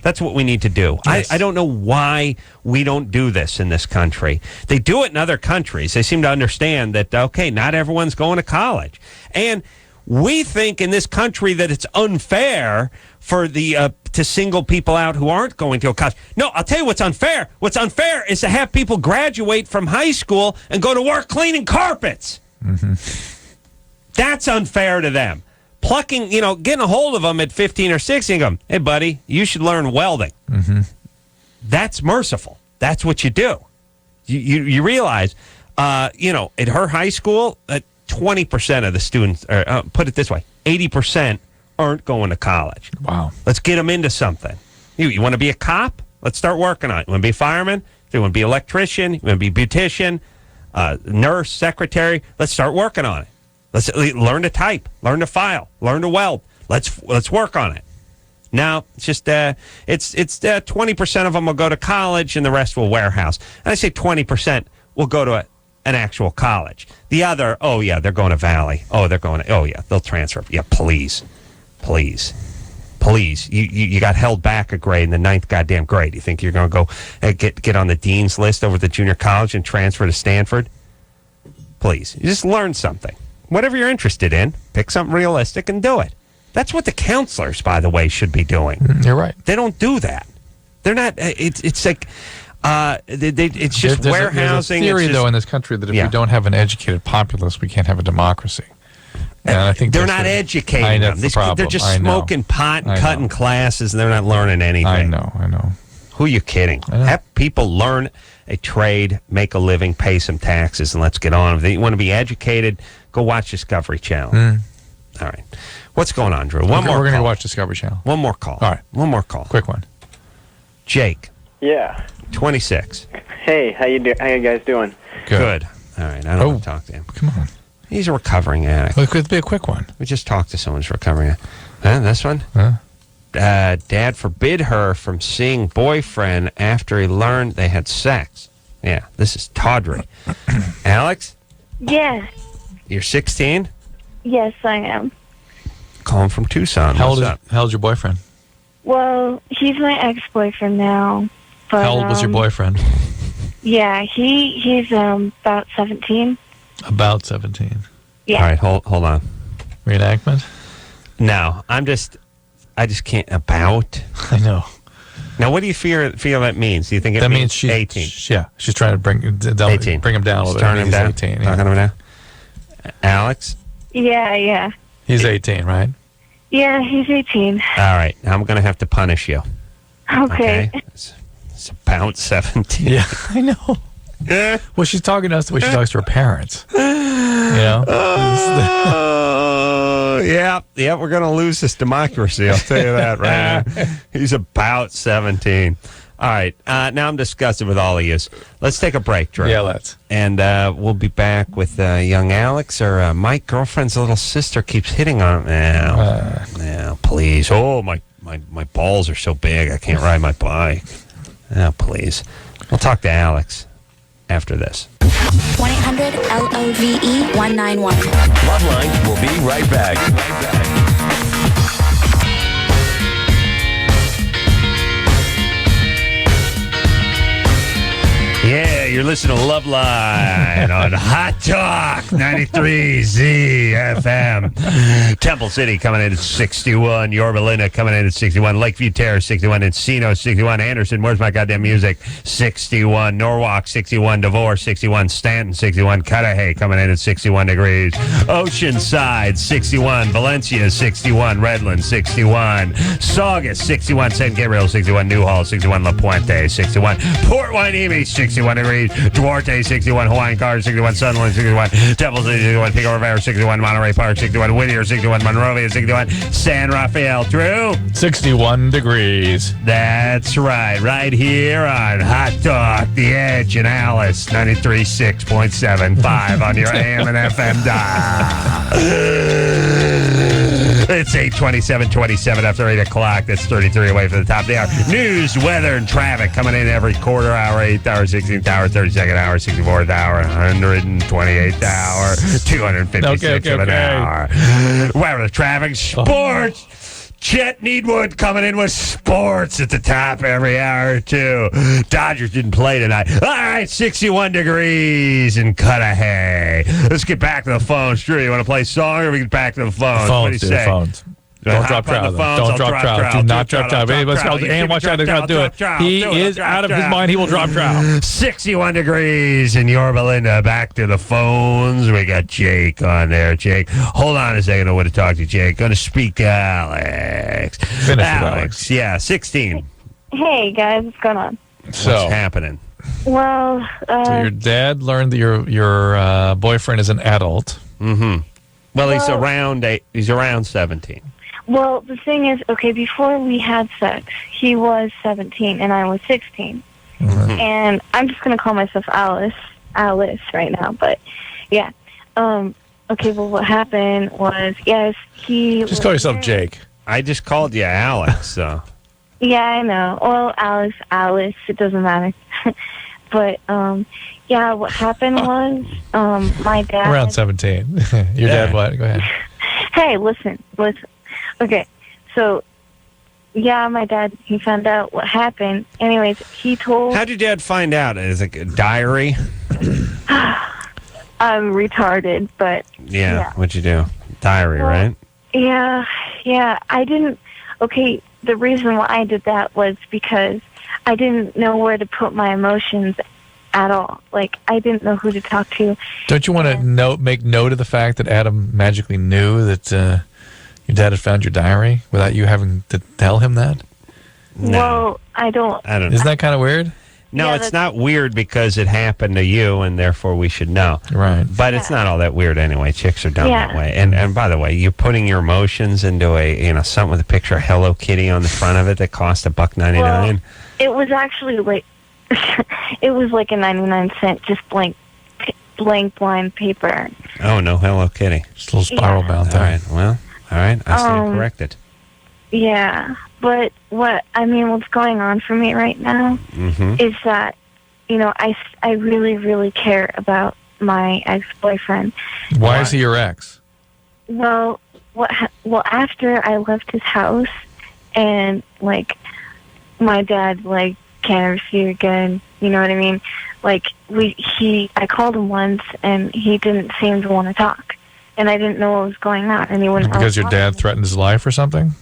Speaker 3: That's what we need to do.
Speaker 4: Yes.
Speaker 3: I don't know why we don't do this in this country. They do it in other countries. They seem to understand that, okay, not everyone's going to college. And we think in this country that it's unfair for the to single people out who aren't going to a college. No, I'll tell you what's unfair. What's unfair is to have people graduate from high school and go to work cleaning carpets.
Speaker 4: Mm-hmm.
Speaker 3: That's unfair to them. Plucking, getting a hold of them at 15 or 16 and go, hey, buddy, you should learn welding.
Speaker 4: Mm-hmm.
Speaker 3: That's merciful. That's what you do. You realize, at her high school, 20% of the students, or put it this way, 80% aren't going to college.
Speaker 4: Wow.
Speaker 3: Let's get them into something. You want to be a cop? Let's start working on it. You want to be a fireman? You want to be an electrician? You want to be a beautician? Nurse, secretary? Let's start working on it. Let's learn to type, learn to file, learn to weld. Let's work on it. Now, it's just it's 20% of them will go to college and the rest will warehouse. And I say 20% will go to an actual college. The other, they're going to Valley. They'll transfer. Yeah, please. You got held back a grade in the 9th goddamn grade. You think you're going to go get on the dean's list over the junior college and transfer to Stanford? Please, you just learn something. Whatever you're interested in, pick something realistic and do it. That's what the counselors, by the way, should be doing.
Speaker 4: You're right.
Speaker 3: They don't do that. They're not. It's like it's just warehousing.
Speaker 4: There's a theory, though, in this country that if we don't have an educated populace, we can't have a democracy. And I think
Speaker 3: they're not educating them. They're just smoking pot and cutting classes, and they're not learning anything.
Speaker 4: I know.
Speaker 3: Who are you kidding? Have people learn a trade, make a living, pay some taxes, and let's get on. If you want to be educated, go watch Discovery Channel. All right. What's going on, Drew? We're
Speaker 4: going to watch Discovery Channel.
Speaker 3: One more call.
Speaker 4: All right.
Speaker 3: One more call.
Speaker 4: Quick one.
Speaker 3: Jake.
Speaker 12: Yeah.
Speaker 3: 26.
Speaker 12: Hey, how you guys doing?
Speaker 3: Good. All right. I don't want to talk to him.
Speaker 4: Come on.
Speaker 3: He's a recovering addict.
Speaker 4: Well, it could be a quick one.
Speaker 3: We just talked to someone who's recovering. This one? Dad forbid her from seeing boyfriend after he learned they had sex. Yeah, this is tawdry. Alex?
Speaker 1: Yeah.
Speaker 3: You're 16?
Speaker 1: Yes, I am.
Speaker 3: Calling from Tucson.
Speaker 4: How old's your boyfriend?
Speaker 1: Well, he's my ex-boyfriend now. But,
Speaker 4: how old was your boyfriend?
Speaker 1: Yeah, he's about 17.
Speaker 4: About 17.
Speaker 1: Yeah.
Speaker 3: All right, hold on.
Speaker 4: Reenactment?
Speaker 3: No, I just can't. About?
Speaker 4: I know.
Speaker 3: Now, what do you feel that means? Do you think it means she's 18?
Speaker 4: She's trying to bring him down a little bit.
Speaker 3: Turn him down?
Speaker 4: 18,
Speaker 3: Talking him down? Alex?
Speaker 1: Yeah.
Speaker 4: He's 18, right?
Speaker 1: Yeah, he's 18.
Speaker 3: All right, now I'm going to have to punish you.
Speaker 1: Okay.
Speaker 3: It's about 17.
Speaker 4: Yeah, I know. Well, she's talking to us the way she talks to her parents. Yeah, we're going to lose this democracy. I'll tell you that right now. He's about 17. All right, now I'm disgusted with all of you. Let's take a break, Drew. Yeah, let's.
Speaker 3: And we'll be back with young Alex, or my girlfriend's little sister keeps hitting on him. Now, please. Oh, my balls are so big I can't ride my bike. Oh, please. We'll talk to Alex after this.
Speaker 10: 1-800-LOVE-191.
Speaker 2: LoveLine will be right back.
Speaker 3: Yeah, you're listening to LoveLine on Hot Talk 93 ZFM. Temple City coming in at 61. Yorba Linda coming in at 61. Lakeview Terrace 61. Encino 61. Anderson, where's my goddamn music? 61. Norwalk 61. Devore 61. Stanton 61. Cudahy coming in at 61 degrees. Oceanside 61. Valencia 61. Redland 61. Saugus 61. San Gabriel 61. Newhall 61. La Puente 61. Port Hueneme 61 degrees. degrees. Duarte, 61. Hawaiian Cars, 61. Sunderland, 61. Templeton, 61. Pico Rivera, 61. Monterey Park, 61. Whittier, 61. Monrovia, 61. San Rafael. Drew?
Speaker 4: 61 degrees.
Speaker 3: That's right here on Hot Talk, The Edge, and Alice, 93.6.75 on your AM and FM dial. It's 8:27 after 8 o'clock. That's 33 away from the top of the hour. News, weather, and traffic coming in every quarter hour, 8th hour, 16th hour, 32nd hour, 64th hour, 128th hour, 256th of an hour. Weather, traffic, sports. Chet Needwood coming in with sports at the top every hour, too. Dodgers didn't play tonight. All right, 61 degrees in Cudahy. Let's get back to the phones. Drew, you want to play a song or we get back to the phones? What do you say?
Speaker 4: Phones. Don't drop trout. Don't drop trout. Do not drop trout. Let's go. And watch out. He's going to do it. He is out of his mind. He will drop trout.
Speaker 3: 61 degrees in Yorba Linda. Back to the phones. We got Jake on there. Jake, hold on a second. I want to talk to Jake. Going to speak to Alex.
Speaker 4: Finish Alex.
Speaker 3: Yeah, 16.
Speaker 1: Hey, guys. What's going on?
Speaker 4: So,
Speaker 3: what's happening?
Speaker 1: Well,
Speaker 4: so your dad learned that your boyfriend is an adult.
Speaker 3: Mm-hmm. Well, he's around 17.
Speaker 1: Well, the thing is, okay, before we had sex, he was 17 and I was 16.
Speaker 3: Mm-hmm.
Speaker 1: And I'm just going to call myself Alice right now, but yeah. Okay, well, what happened was, yes, he...
Speaker 4: Just call yourself Jake.
Speaker 3: I just called you Alex, so...
Speaker 1: Yeah, I know. Well, Alice, it doesn't matter. But, yeah, what happened was, my dad...
Speaker 4: Around 17. Your dad what? Go ahead.
Speaker 1: Hey, listen. Okay, so, yeah, my dad, he found out what happened. Anyways, he told...
Speaker 3: How'd your dad find out? Is it a diary?
Speaker 1: I'm retarded, but...
Speaker 3: Yeah, what'd you do? Diary, right?
Speaker 1: Yeah, I didn't... Okay, the reason why I did that was because I didn't know where to put my emotions at all. Like, I didn't know who to talk to.
Speaker 4: Don't you want to make note of the fact that Adam magically knew that your dad had found your diary without you having to tell him that?
Speaker 3: No.
Speaker 1: Well, I don't know.
Speaker 4: Isn't that kind of weird?
Speaker 3: No,
Speaker 1: Yeah,
Speaker 3: it's not weird because it happened to you, and therefore we should know.
Speaker 4: Right.
Speaker 3: But it's not all that weird anyway. Chicks are dumb
Speaker 1: Yeah.
Speaker 3: that way. And by the way, you're putting your emotions into something with a picture of Hello Kitty on the front of it that cost $1.99.
Speaker 1: Well, it was actually like... it was like a 99-cent, just blank blind paper.
Speaker 3: Oh, no Hello Kitty.
Speaker 4: Just a little spiral bound
Speaker 3: All
Speaker 4: thing.
Speaker 3: right, well, all right. I stand corrected.
Speaker 1: Yeah, but what's going on for me right now is that, I really, really care about my ex-boyfriend.
Speaker 4: Why is he your ex?
Speaker 1: Well, after I left his house and, my dad, can't ever see you again, you know what I mean? I called him once and he didn't seem to want to talk. And I didn't know what was going on. And he wouldn't.
Speaker 4: Because your dad threatened his life or something?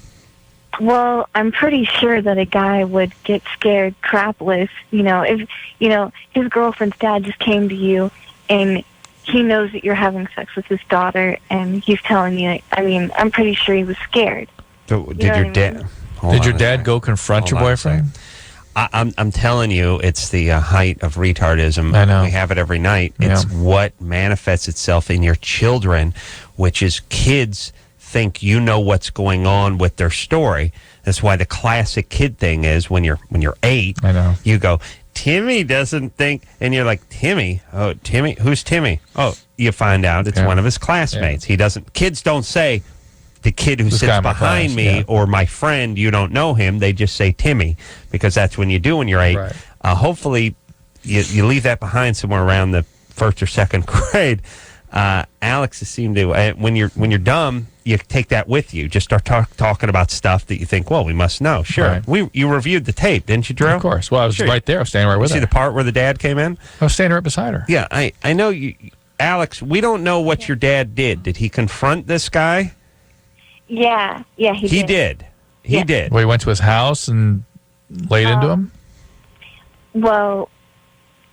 Speaker 1: Well, I'm pretty sure that a guy would get scared crapless, if, his girlfriend's dad just came to you and he knows that you're having sex with his daughter and he's telling you, I'm pretty sure he was scared.
Speaker 3: Did your
Speaker 4: dad go confront your boyfriend?
Speaker 3: I'm telling you, it's the height of retardism.
Speaker 4: I know.
Speaker 3: We have it every night. It's what manifests itself in your children, which is kids think you know what's going on with their story. That's why the classic kid thing is when you're 8,
Speaker 4: I know.
Speaker 3: You go, Timmy doesn't think, and you're like, Timmy? Oh, Timmy? Who's Timmy? Oh, you find out it's one of his classmates. He doesn't. Kids don't say the kid who sits behind me or my friend, you don't know him. They just say Timmy because that's when you do when you're 8.
Speaker 4: Right.
Speaker 3: Hopefully, you leave that behind somewhere around the 1st or 2nd grade. Alex seemed to when you're dumb, you take that with you. Just start talking about stuff that you think, well, we must know. Sure,
Speaker 4: Right.
Speaker 3: You reviewed the tape, didn't you, Drew?
Speaker 4: Of course. Well, I was right there. I was standing right with her.
Speaker 3: See the part where the dad came in?
Speaker 4: I was standing right beside her.
Speaker 3: Yeah, I know you, Alex. We don't know what your dad did. Did he confront this guy?
Speaker 1: Yeah, he did.
Speaker 3: He did.
Speaker 4: Well, he went to his house and laid into him?
Speaker 1: Well,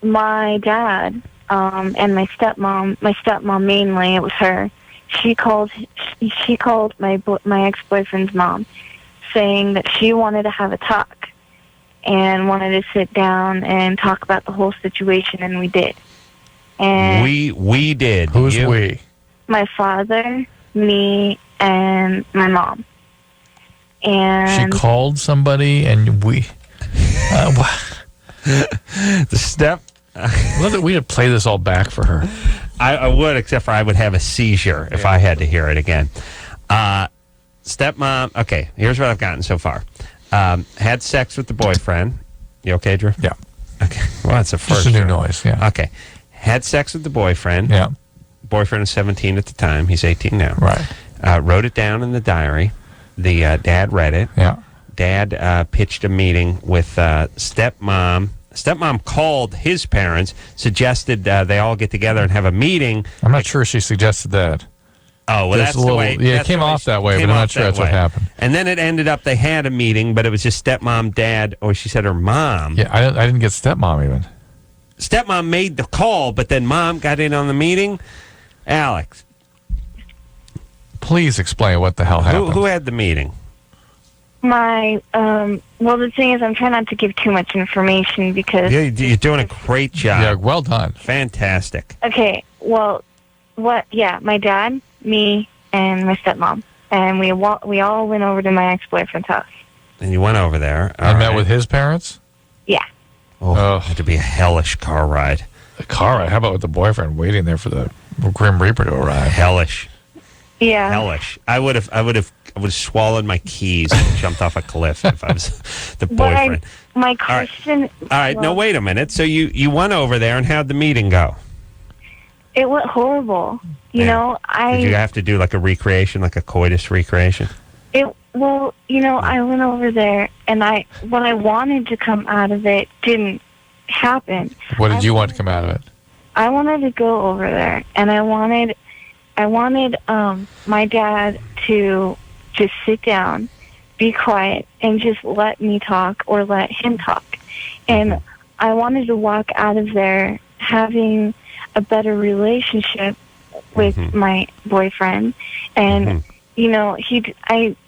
Speaker 1: my dad and my stepmom mainly, it was her. She called my ex-boyfriend's mom saying that she wanted to have a talk. and wanted to sit down and talk about the whole situation, and we did. And
Speaker 3: we did.
Speaker 4: Who's we?
Speaker 1: my father, me, and my mom. And
Speaker 4: She called somebody, and we.
Speaker 3: The step.
Speaker 4: Look at, we had play this all back for her.
Speaker 3: I would, except for I would have a seizure if I had to hear it again. Stepmom. Okay, here's what I've gotten so far. Had sex with the boyfriend. You okay, Drew?
Speaker 4: Yeah.
Speaker 3: Okay. Well, that's a first.
Speaker 4: Just a new
Speaker 3: Drew.
Speaker 4: noise. Yeah.
Speaker 3: Okay. Had sex with the boyfriend.
Speaker 4: Yeah.
Speaker 3: Boyfriend was 17 at the time. He's 18 now.
Speaker 4: Right.
Speaker 3: Wrote it down in the diary. The dad read it.
Speaker 4: Yeah.
Speaker 3: Dad pitched a meeting with stepmom. Stepmom called his parents, suggested they all get together and have a meeting.
Speaker 4: I'm not sure she suggested that.
Speaker 3: Oh, well,
Speaker 4: There's
Speaker 3: that's
Speaker 4: a little,
Speaker 3: the way.
Speaker 4: yeah, it came off that way, but I'm not sure that's what happened.
Speaker 3: And then it ended up they had a meeting, but it was just stepmom, dad, or she said her mom.
Speaker 4: Yeah, I didn't get stepmom even.
Speaker 3: Stepmom made the call, but then mom got in on the meeting. Alex,
Speaker 4: please explain what the hell happened.
Speaker 3: Who had the meeting?
Speaker 1: my, well, the thing is, I'm trying not to give too much information because...
Speaker 3: You're doing a great job.
Speaker 4: Yeah, well done.
Speaker 3: Fantastic.
Speaker 1: Okay, well, my dad, me, and my stepmom. And we all went over to my ex-boyfriend's house.
Speaker 3: And you went over there.
Speaker 4: And met with his parents?
Speaker 1: Yeah.
Speaker 3: Oh, it had to be a hellish car ride.
Speaker 4: A car ride? How about with the boyfriend waiting there for the Grim Reaper to arrive?
Speaker 3: Hellish.
Speaker 1: Yeah.
Speaker 3: Hellish. I would have swallowed my keys and jumped off a cliff if I was the boyfriend.
Speaker 1: My question...
Speaker 3: All right. No, wait a minute. So you went over there, and how'd the meeting go?
Speaker 1: It went horrible. You know,
Speaker 3: Did you have to do like a recreation, like a coitus recreation?
Speaker 1: I went over there, and what I wanted to come out of it didn't happen.
Speaker 4: What did you want to come out of it?
Speaker 1: I wanted to go over there, and I wanted my dad to just sit down, be quiet, and just let me talk or let him talk. And I wanted to walk out of there having a better relationship with my boyfriend. And,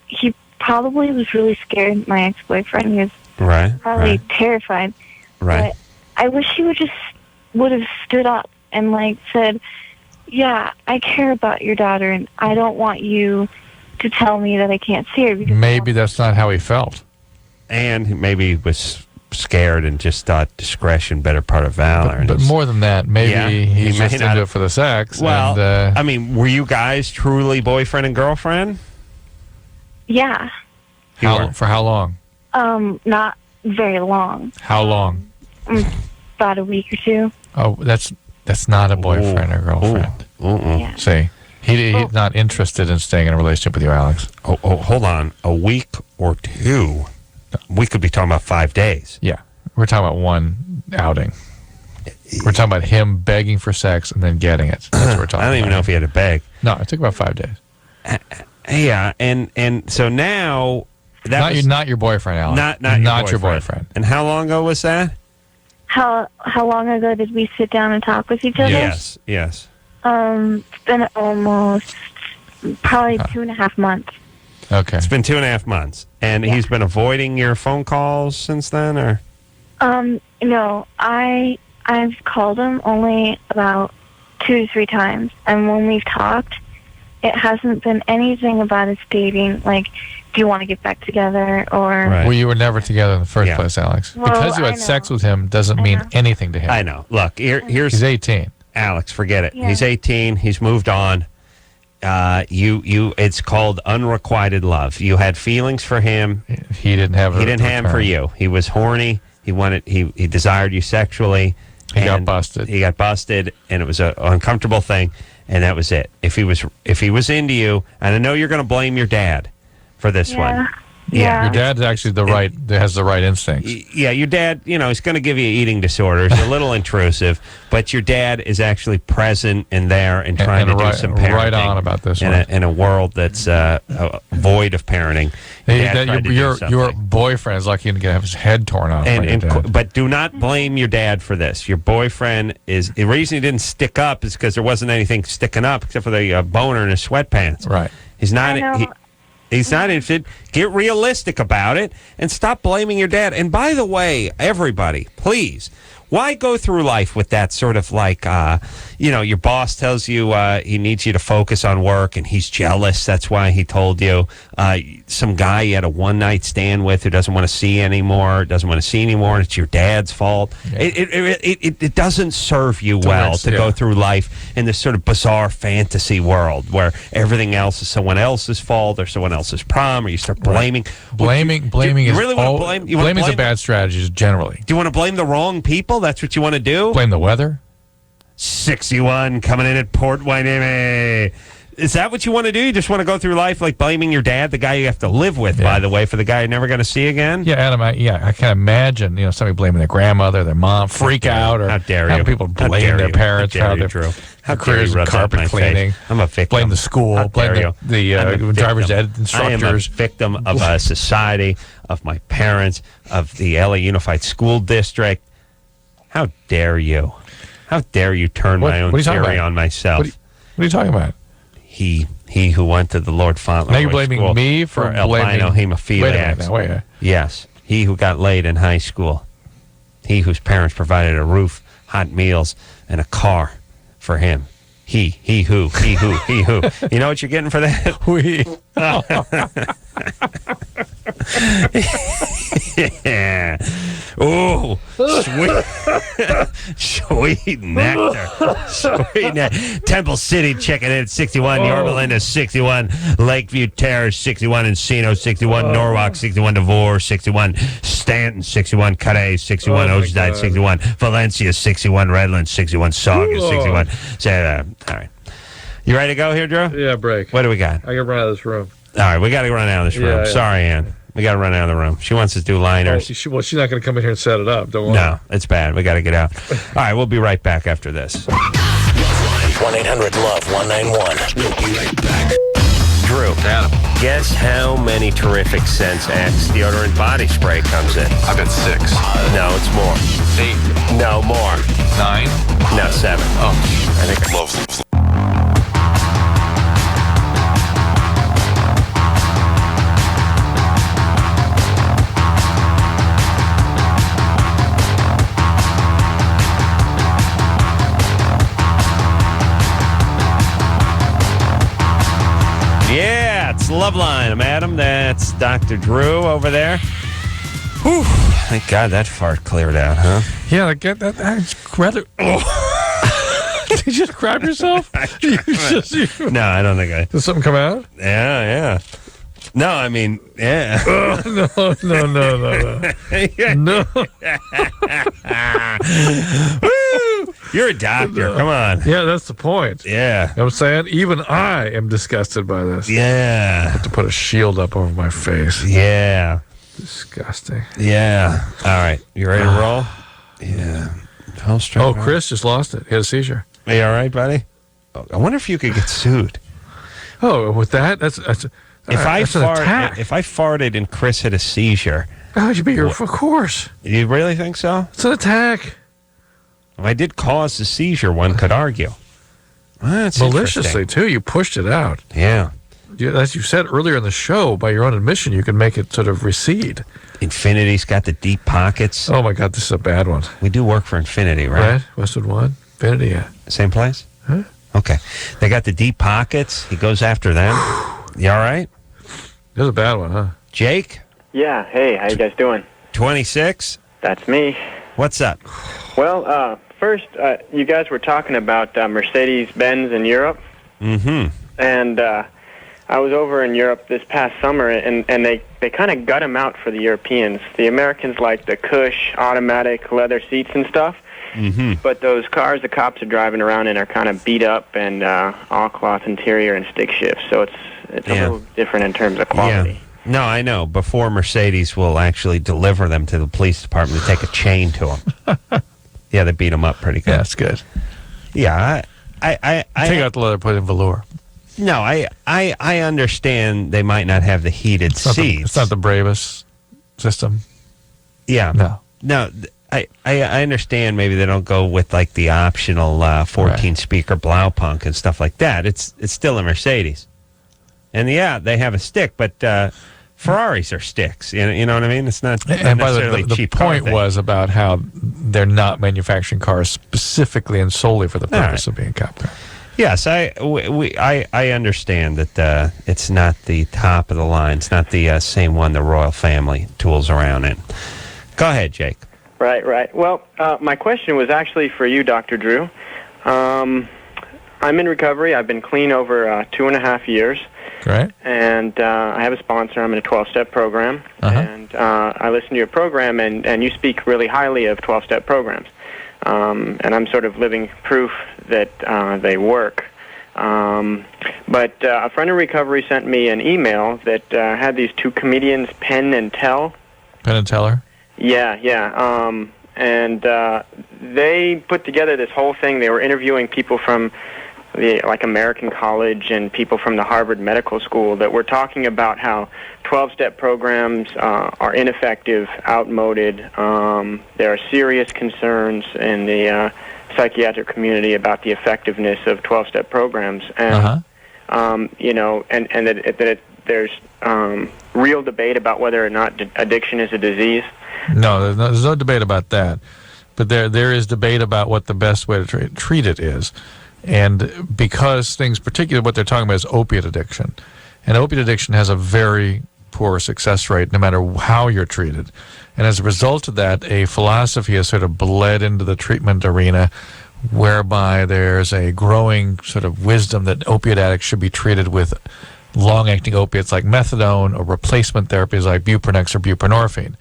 Speaker 1: he probably was really scared, my ex-boyfriend. He was probably terrified.
Speaker 3: Right.
Speaker 1: But I wish he would have stood up and, said, yeah, I care about your daughter, and I don't want you to tell me that I can't see her. Because
Speaker 4: maybe that's not how he felt.
Speaker 3: And maybe he was scared and just thought discretion better part of valor.
Speaker 4: But more than that, maybe he's just into it for the sex.
Speaker 3: Well,
Speaker 4: and,
Speaker 3: I mean, were you guys truly boyfriend and girlfriend?
Speaker 1: Yeah.
Speaker 4: For how long?
Speaker 1: Not very long.
Speaker 4: How long?
Speaker 1: About a week or two.
Speaker 4: Oh, that's not a boyfriend or girlfriend.
Speaker 1: Yeah.
Speaker 4: See, he's not interested in staying in a relationship with you, Alex.
Speaker 3: Oh, hold on. A week or two? We could be talking about 5 days.
Speaker 4: Yeah. We're talking about one outing. We're talking about him begging for sex and then getting it. That's what we're talking about.
Speaker 3: I don't even know if he had to beg.
Speaker 4: No, it took about 5 days.
Speaker 3: Yeah, and so now...
Speaker 4: Not your boyfriend, Alex.
Speaker 3: Not
Speaker 4: your boyfriend.
Speaker 3: And how long ago was that?
Speaker 1: How long ago did we sit down and talk with each other?
Speaker 3: Yes.
Speaker 1: It's been almost probably 2.5 months.
Speaker 4: Okay.
Speaker 3: It's been 2.5 months. And he's been avoiding your phone calls since then, or?
Speaker 1: No, I've called him only about 2 to 3 times. And when we've talked, it hasn't been anything about us dating, like, do you want to get back together, or...
Speaker 4: Right. Well, you were never together in the first place, Alex.
Speaker 1: Well,
Speaker 4: because you had sex with him doesn't mean anything to him.
Speaker 3: I know. Look, here's...
Speaker 4: He's 18.
Speaker 3: Alex, forget it.
Speaker 1: Yeah.
Speaker 3: He's 18. He's moved on. It's called unrequited love. You had feelings for him.
Speaker 4: He didn't have
Speaker 3: them for you. He was horny. He desired you sexually.
Speaker 4: He got busted.
Speaker 3: He got busted, and it was an uncomfortable thing, and that was it. If he was into you, and I know you're going to blame your dad for this one.
Speaker 1: Yeah.
Speaker 4: Your dad's actually has the right instincts.
Speaker 3: Yeah, your dad, he's going to give you eating disorders, a little intrusive, but your dad is actually present and there and trying to do some parenting.
Speaker 4: Right on about this one.
Speaker 3: In a world that's void of parenting.
Speaker 4: Your boyfriend is lucky to have his head torn off.
Speaker 3: But do not blame your dad for this. Your boyfriend the reason he didn't stick up is because there wasn't anything sticking up except for the boner in his sweatpants.
Speaker 4: Right.
Speaker 3: He's not... He's not interested. Get realistic about it and stop blaming your dad. And by the way, everybody, please, why go through life with that sort of like, your boss tells you he needs you to focus on work and he's jealous. That's why he told you. Some guy you had a one-night stand with who doesn't want to see anymore, and it's your dad's fault. Yeah. It doesn't serve you well to go through life in this sort of bizarre fantasy world where everything else is someone else's fault or someone else's problem, or you start blaming.
Speaker 4: Blaming is
Speaker 3: really want to blame?
Speaker 4: Blaming is a bad strategy generally.
Speaker 3: Do you want to blame the wrong people? That's what you want to do?
Speaker 4: Blame the weather?
Speaker 3: 61 coming in at Port Wainimi. Is that what you want to do? You just want to go through life like blaming your dad, the guy you have to live with, by the way, for the guy you're never going to see again?
Speaker 4: Yeah, Adam, I can imagine, somebody blaming their grandmother, their mom, freak out, or
Speaker 3: how dare
Speaker 4: having
Speaker 3: you?
Speaker 4: people blame their parents for their careers in carpet cleaning.
Speaker 3: I'm a victim.
Speaker 4: Blame the school, blame the driver's ed instructors.
Speaker 3: I am a victim of a society, of my parents, of the LA Unified School District. How dare you? How dare you turn my own theory on myself?
Speaker 4: What are you talking about?
Speaker 3: He who went to the Lord Fauntleroy
Speaker 4: Now you're blaming
Speaker 3: School
Speaker 4: me for
Speaker 3: albino hemophiliacs.
Speaker 4: Wait a minute.
Speaker 3: Yes. He who got laid in high school. He whose parents provided a roof, hot meals, and a car for him. He who. You know what you're getting for that?
Speaker 4: We.
Speaker 3: Yeah. Oh, sweet nectar. Sweet nectar. Temple City checking in at 61. Yorba Linda 61. Lakeview Terrace 61. Encino 61. Norwalk 61. Devore 61. Stanton 61. Cade 61. Oceanside 61. Valencia 61. Redlands 61. Saugus 61. All right. You ready to go here, Drew?
Speaker 4: Yeah, break.
Speaker 3: What do we got?
Speaker 4: I got to run out of this room.
Speaker 3: All right, we got to run out of this room.
Speaker 4: Yeah.
Speaker 3: Sorry, Ann. We got to run out of the room. She wants us to do liners.
Speaker 4: She's not going to come in here and set it up. Don't worry.
Speaker 3: No, it's bad. We got to get out. All right, we'll be right back after this.
Speaker 2: 1-800-LOVE-191. We'll be right back.
Speaker 3: Drew,
Speaker 11: Adam.
Speaker 3: guess how many Terrific Scents X deodorant body spray comes in?
Speaker 11: I bet 6.
Speaker 3: No, it's more.
Speaker 11: 8.
Speaker 3: No, more.
Speaker 11: 9.
Speaker 3: No, 7.
Speaker 11: Oh.
Speaker 3: I think
Speaker 11: Love.
Speaker 3: Yeah, it's LoveLine. I'm Adam. That's Dr. Drew over there. Whew. Thank God that fart cleared out, huh?
Speaker 4: Yeah, I get that. That's rather. Did you just grab yourself?
Speaker 3: No, I don't think I.
Speaker 4: Did something come out?
Speaker 3: Yeah. No, I mean, yeah.
Speaker 4: No. No.
Speaker 3: Woo! You're a doctor. Come on.
Speaker 4: Yeah, that's the point.
Speaker 3: Yeah.
Speaker 4: You know what I'm saying? Even I am disgusted by this.
Speaker 3: Yeah.
Speaker 4: I have to put a shield up over my face.
Speaker 3: Yeah.
Speaker 4: Disgusting.
Speaker 3: Yeah. All right. You ready to roll? Yeah.
Speaker 4: Oh, Chris just lost it. He had a seizure.
Speaker 3: Are you all right, buddy? Oh, I wonder if you could get sued.
Speaker 4: Oh, with that? That's
Speaker 3: if I farted and Chris had a seizure.
Speaker 4: Oh, you'd be here, of course.
Speaker 3: You really think so?
Speaker 4: It's an attack.
Speaker 3: If I did cause the seizure, one could argue. Well, that's
Speaker 4: maliciously, too. You pushed it out.
Speaker 3: Yeah.
Speaker 4: As you said earlier in the show, by your own admission, you can make it sort of recede.
Speaker 3: Infinity's got the deep pockets.
Speaker 4: Oh, my God, this is a bad one.
Speaker 3: We do work for Infinity, right?
Speaker 4: Right? Westwood One? Infinity, yeah.
Speaker 3: Same place?
Speaker 4: Huh?
Speaker 3: Okay. They got the deep pockets. He goes after them. You all right?
Speaker 4: This is a bad one, huh?
Speaker 3: Jake?
Speaker 12: Yeah, hey, how you guys doing?
Speaker 3: 26?
Speaker 12: That's me.
Speaker 3: What's up?
Speaker 12: Well, first, you guys were talking about Mercedes-Benz in Europe.
Speaker 3: Mm-hmm.
Speaker 12: And I was over in Europe this past summer, and they kind of gut them out for the Europeans. The Americans like the cush, automatic leather seats and stuff.
Speaker 3: Mm-hmm.
Speaker 12: But those cars the cops are driving around in are kind of beat up and all cloth interior and stick shift. So it's a little different in terms of quality.
Speaker 3: Yeah. No, I know. Before Mercedes will actually deliver them to the police department to take a chain to them. Yeah, they beat them up pretty good.
Speaker 4: Yeah, that's good.
Speaker 3: Yeah, I
Speaker 4: take out the leather, put in velour.
Speaker 3: No, I understand they might not have the heated seats.
Speaker 4: It's not the bravest system.
Speaker 3: Yeah. No. I understand maybe they don't go with like the optional 14 speaker Blaupunk and stuff like that. It's still a Mercedes. And yeah, they have a stick, but Ferraris are sticks. You know what I mean? It's not,
Speaker 4: And by the
Speaker 3: necessarily
Speaker 4: way, the
Speaker 3: cheap car
Speaker 4: point
Speaker 3: thing.
Speaker 4: was about how they're not manufacturing cars specifically and solely for the purpose of being cop cars.
Speaker 3: Yes, I understand that it's not the top of the line. It's not the same one the royal family tools around in. Go ahead, Jake.
Speaker 12: Right. Well, my question was actually for you, Dr. Drew. I'm in recovery. I've been clean over 2.5 years.
Speaker 4: Great.
Speaker 12: And I have a sponsor. I'm in a 12-step program. And I listen to your program, and you speak really highly of 12-step programs. And I'm sort of living proof that they work. But a friend in recovery sent me an email that had these two comedians, Penn and Teller.
Speaker 4: Penn and Teller?
Speaker 12: Yeah. And they put together this whole thing. They were interviewing people from like American College and people from the Harvard Medical School that were talking about how 12-step programs are ineffective, outmoded. There are serious concerns in the psychiatric community about the effectiveness of 12-step programs, and that there's real debate about whether or not addiction is a disease.
Speaker 4: No, there's no debate about that. But there is debate about what the best way to treat it is. And because things, particularly what they're talking about is opiate addiction. And opiate addiction has a very poor success rate no matter how you're treated. And as a result of that, a philosophy has sort of bled into the treatment arena whereby there's a growing sort of wisdom that opiate addicts should be treated with long-acting opiates like methadone or replacement therapies like Buprenex or buprenorphine.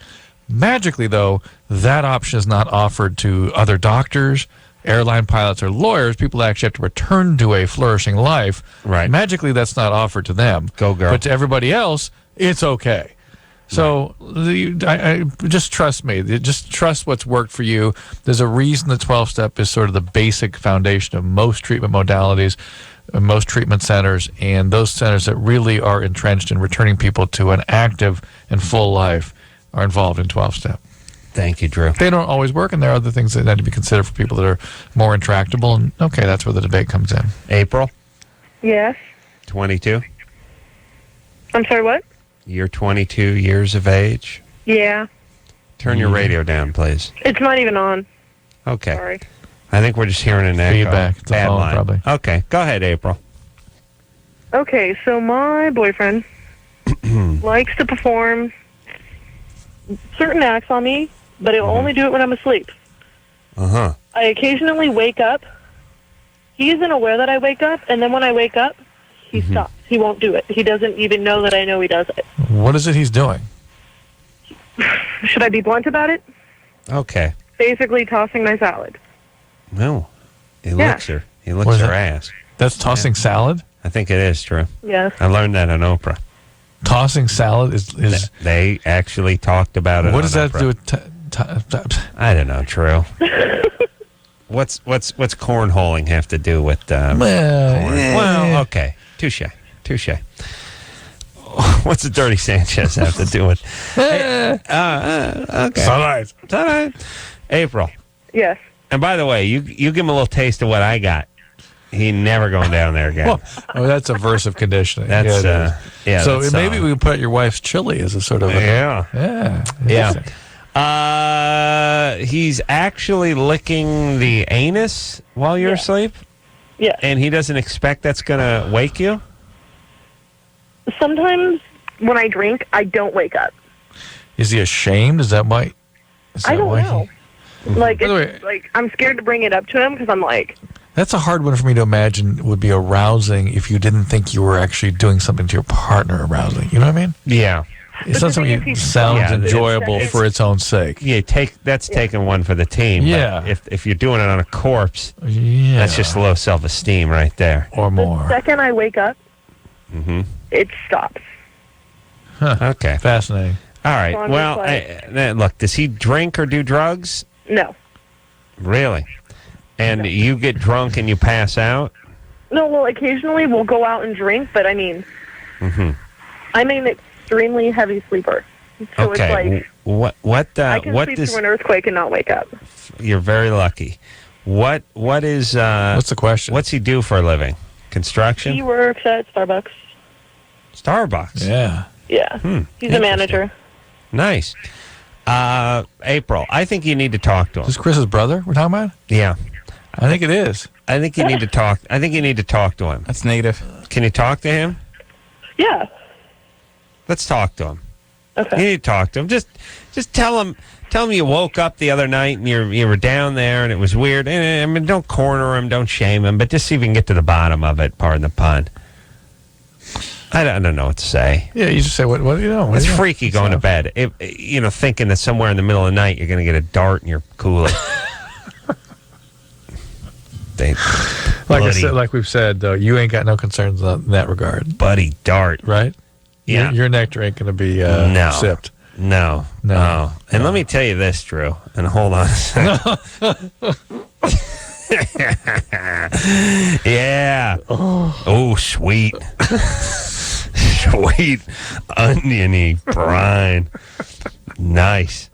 Speaker 4: Magically, though, that option is not offered to other doctors, airline pilots, or lawyers, people that actually have to return to a flourishing life.
Speaker 3: Right.
Speaker 4: Magically, that's not offered to them.
Speaker 3: Go, girl.
Speaker 4: But to everybody else, it's okay. So just trust me. Just trust what's worked for you. There's a reason the 12-step is sort of the basic foundation of most treatment modalities, most treatment centers, and those centers that really are entrenched in returning people to an active and full life are involved in 12-step.
Speaker 3: Thank you, Drew.
Speaker 4: They don't always work, and there are other things that need to be considered for people that are more intractable. And okay, that's where the debate comes in.
Speaker 3: April,
Speaker 1: Yes.
Speaker 3: 22.
Speaker 1: I'm sorry, what?
Speaker 3: You're 22 years of age.
Speaker 1: Yeah.
Speaker 3: Turn your radio down, please.
Speaker 1: It's not even on.
Speaker 3: Okay.
Speaker 1: Sorry.
Speaker 3: I think we're just hearing an echo.
Speaker 4: Feedback. It's a
Speaker 3: Bad
Speaker 4: phone,
Speaker 3: line.
Speaker 4: probably.
Speaker 3: Okay. Go ahead, April.
Speaker 1: Okay, so my boyfriend likes to perform certain acts on me, but he'll only do it when I'm asleep.
Speaker 3: Uh-huh.
Speaker 1: I occasionally wake up. He isn't aware that I wake up, and then when I wake up, he stops. He won't do it. He doesn't even know that I know he does it.
Speaker 4: What is it he's doing?
Speaker 1: Should I be blunt about it?
Speaker 3: Okay.
Speaker 1: Basically tossing my salad.
Speaker 3: No. He
Speaker 1: Yeah.
Speaker 3: licks her. He licks
Speaker 4: What is
Speaker 3: her
Speaker 4: that?
Speaker 3: ass.
Speaker 4: That's tossing salad?
Speaker 3: I think it is, Drew.
Speaker 1: Yes.
Speaker 3: I learned that on Oprah.
Speaker 4: Tossing salad is
Speaker 3: They actually talked about it
Speaker 4: what
Speaker 3: on
Speaker 4: does that
Speaker 3: Oprah.
Speaker 4: do with
Speaker 3: I don't know, Drew. What's cornholing have to do with corn? Well, okay. Touche. What's the Dirty Sanchez have to do with? Okay.
Speaker 4: It's all right.
Speaker 3: April.
Speaker 1: Yes.
Speaker 3: And by the way, you give him a little taste of what I got. He never going down there again.
Speaker 4: Well, that's aversive conditioning.
Speaker 3: That's
Speaker 4: yeah. So
Speaker 3: that's,
Speaker 4: maybe we can put your wife's chili as a sort of
Speaker 3: yeah. He's actually licking the anus while you're asleep.
Speaker 1: Yeah.
Speaker 3: And he doesn't expect that's going to wake you?
Speaker 1: Sometimes when I drink, I don't wake up.
Speaker 4: Is he ashamed? Is that why?
Speaker 1: I don't know. Like,
Speaker 4: By the
Speaker 1: it's, like, I'm scared to bring it up to him because I'm like...
Speaker 4: That's a hard one for me to imagine would be arousing if you didn't think you were actually doing something to your partner arousing. You know what I mean?
Speaker 3: Yeah.
Speaker 4: It's not something that sounds enjoyable for its own sake.
Speaker 3: Yeah, that's taking one for the team.
Speaker 4: Yeah.
Speaker 3: But if you're doing it on a corpse, that's just low self-esteem right there.
Speaker 4: Or more.
Speaker 1: The second I wake up, it stops.
Speaker 4: Huh.
Speaker 3: Okay.
Speaker 4: Fascinating.
Speaker 3: All right.
Speaker 1: So I'm
Speaker 3: Well,
Speaker 1: just
Speaker 3: look, does he drink or do drugs?
Speaker 1: No.
Speaker 3: Really? And you get drunk and you pass out?
Speaker 1: No, well, occasionally we'll go out and drink, but I mean... I'm an extremely heavy sleeper. So
Speaker 3: Okay.
Speaker 1: it's like... I can sleep through an earthquake and not wake up.
Speaker 3: You're very lucky. What is...
Speaker 4: What's the question?
Speaker 3: What's he do for a living? Construction?
Speaker 1: He works at Starbucks.
Speaker 3: Starbucks.
Speaker 4: Yeah.
Speaker 13: Yeah. He's a manager.
Speaker 3: Nice. April, I think you need to talk to him.
Speaker 4: Is this Chris's brother we're talking about?
Speaker 3: Yeah.
Speaker 4: I think it is.
Speaker 3: I think you need to talk. I think you need to talk to him.
Speaker 6: That's negative.
Speaker 3: Can you talk to him?
Speaker 13: Yeah.
Speaker 3: Let's talk to him.
Speaker 13: Okay.
Speaker 3: You need to talk to him. Just tell him you woke up the other night and you were down there and it was weird. And, I mean, don't corner him, don't shame him, but just see if you can get to the bottom of it. Pardon the pun. I don't know what to say.
Speaker 4: Yeah, you just say, what do you know?
Speaker 3: It's freaky going to bed. Thinking that somewhere in the middle of the night you're going to get a dart in your coolie.
Speaker 4: Like I said, like we've said, though, you ain't got no concerns in that regard.
Speaker 3: Buddy dart.
Speaker 4: Right?
Speaker 3: Yeah.
Speaker 4: Your nectar ain't going to be sipped.
Speaker 3: No. And let me tell you this, Drew, and hold on a second. Yeah. Oh, sweet. Sweet oniony brine. Nice.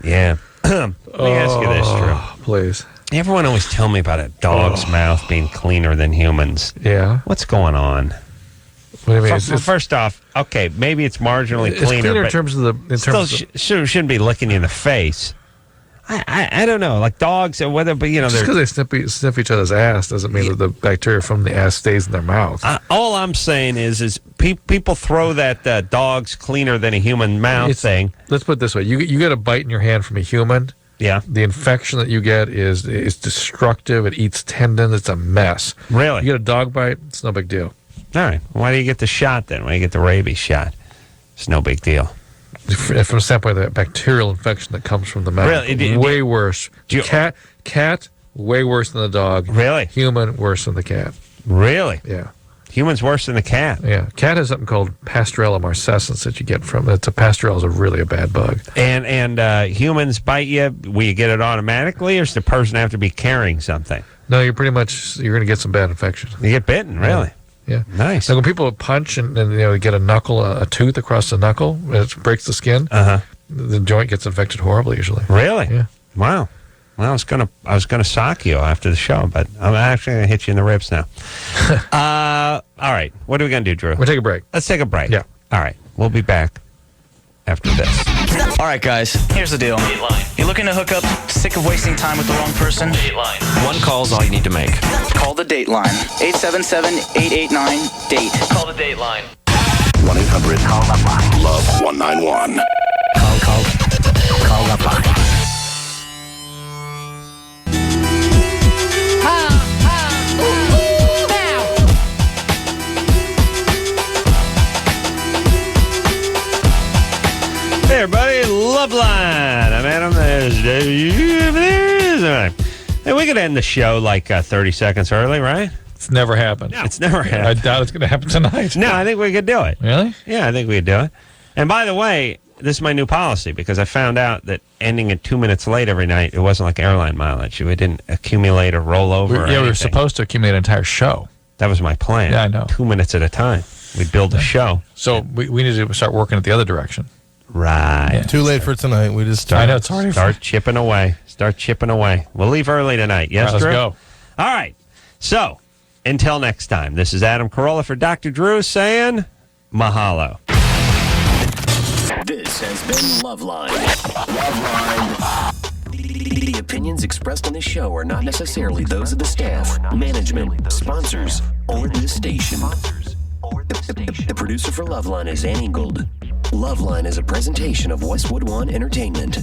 Speaker 3: Yeah. Let me ask you this, Drew.
Speaker 4: Please.
Speaker 3: Everyone always tell me about a dog's mouth being cleaner than humans.
Speaker 4: Yeah.
Speaker 3: What's going on?
Speaker 4: What do you mean?
Speaker 3: First off, okay, maybe it's marginally
Speaker 4: it's
Speaker 3: cleaner,
Speaker 4: cleaner
Speaker 3: but
Speaker 4: in terms of the.
Speaker 3: still shouldn't be licking you in the face. I don't know, like dogs or whether, but
Speaker 4: just because they sniff each other's ass doesn't mean that the bacteria from the ass stays in their mouth.
Speaker 3: All I'm saying is people throw that dog's cleaner than a human mouth thing.
Speaker 4: Let's put it this way: you get a bite in your hand from a human.
Speaker 3: Yeah.
Speaker 4: The infection that you get is destructive. It eats tendons. It's a mess.
Speaker 3: Really?
Speaker 4: You get a dog bite, it's no big deal.
Speaker 3: All right. Why do you get the shot then? Why do you get the rabies shot? It's no big deal.
Speaker 4: From the standpoint of that bacterial infection that comes from the mouth.
Speaker 3: Really?
Speaker 4: Way worse. Cat, way worse than the dog.
Speaker 3: Really?
Speaker 4: Human, worse than the cat.
Speaker 3: Really?
Speaker 4: Yeah.
Speaker 3: Humans worse than the cat.
Speaker 4: Yeah. Cat has something called Pasteurella marcescens that you get from it. Pasteurella is a really a bad bug.
Speaker 3: And humans bite you, will you get it automatically, or does the person have to be carrying something?
Speaker 4: No, you're going to get some bad infection.
Speaker 3: You get bitten, really?
Speaker 4: Yeah.
Speaker 3: Nice.
Speaker 4: Like when people punch and get a tooth across the knuckle, it breaks the skin. The joint gets infected horribly usually.
Speaker 3: Really?
Speaker 4: Yeah.
Speaker 3: Wow. Well, I was gonna sock you after the show, but I'm actually gonna hit you in the ribs now. All right. What are we gonna do, Drew?
Speaker 4: We'll take a break.
Speaker 3: Let's take a break.
Speaker 4: Yeah.
Speaker 3: All right. We'll be back after this.
Speaker 14: All right, guys. Here's the deal. Dateline. You're looking to hook up, sick of wasting time with the wrong person? Dateline.
Speaker 11: One call's all you need to make.
Speaker 14: Call the Dateline. 877-889-DATE.
Speaker 11: Call the Dateline. 1-800-CALL-LOVE-191. Call LoveLine.
Speaker 3: Hey, everybody, LoveLine. I'm Adam. There's Hey, we could end the show like 30 seconds early, right?
Speaker 4: It's never happened.
Speaker 3: No. It's never happened.
Speaker 4: I doubt it's going to happen tonight.
Speaker 3: No, I think we could do it.
Speaker 4: Really?
Speaker 3: Yeah, I think we could do it. And by the way, this is my new policy because I found out that ending at 2 minutes late every night, it wasn't like airline mileage. We didn't accumulate or roll over.
Speaker 4: We were supposed to accumulate an entire show.
Speaker 3: That was my plan.
Speaker 4: Yeah, I know.
Speaker 3: 2 minutes at a time. We'd build a show.
Speaker 4: So we need to start working it the other direction.
Speaker 3: Right.
Speaker 6: Yeah. Too late for tonight. We just
Speaker 4: I know it's already
Speaker 3: start chipping away. Start chipping away. We'll leave early tonight. Yes,
Speaker 4: Drew?
Speaker 3: Drew?
Speaker 4: Let's
Speaker 3: go. All right. So, until next time, this is Adam Carolla for Dr. Drew saying mahalo.
Speaker 2: This has been LoveLine. LoveLine. The opinions expressed on this show are not necessarily those of the staff, management, sponsors, or this station. The producer for LoveLine is Ann Ingold. LoveLine is a presentation of Westwood One Entertainment.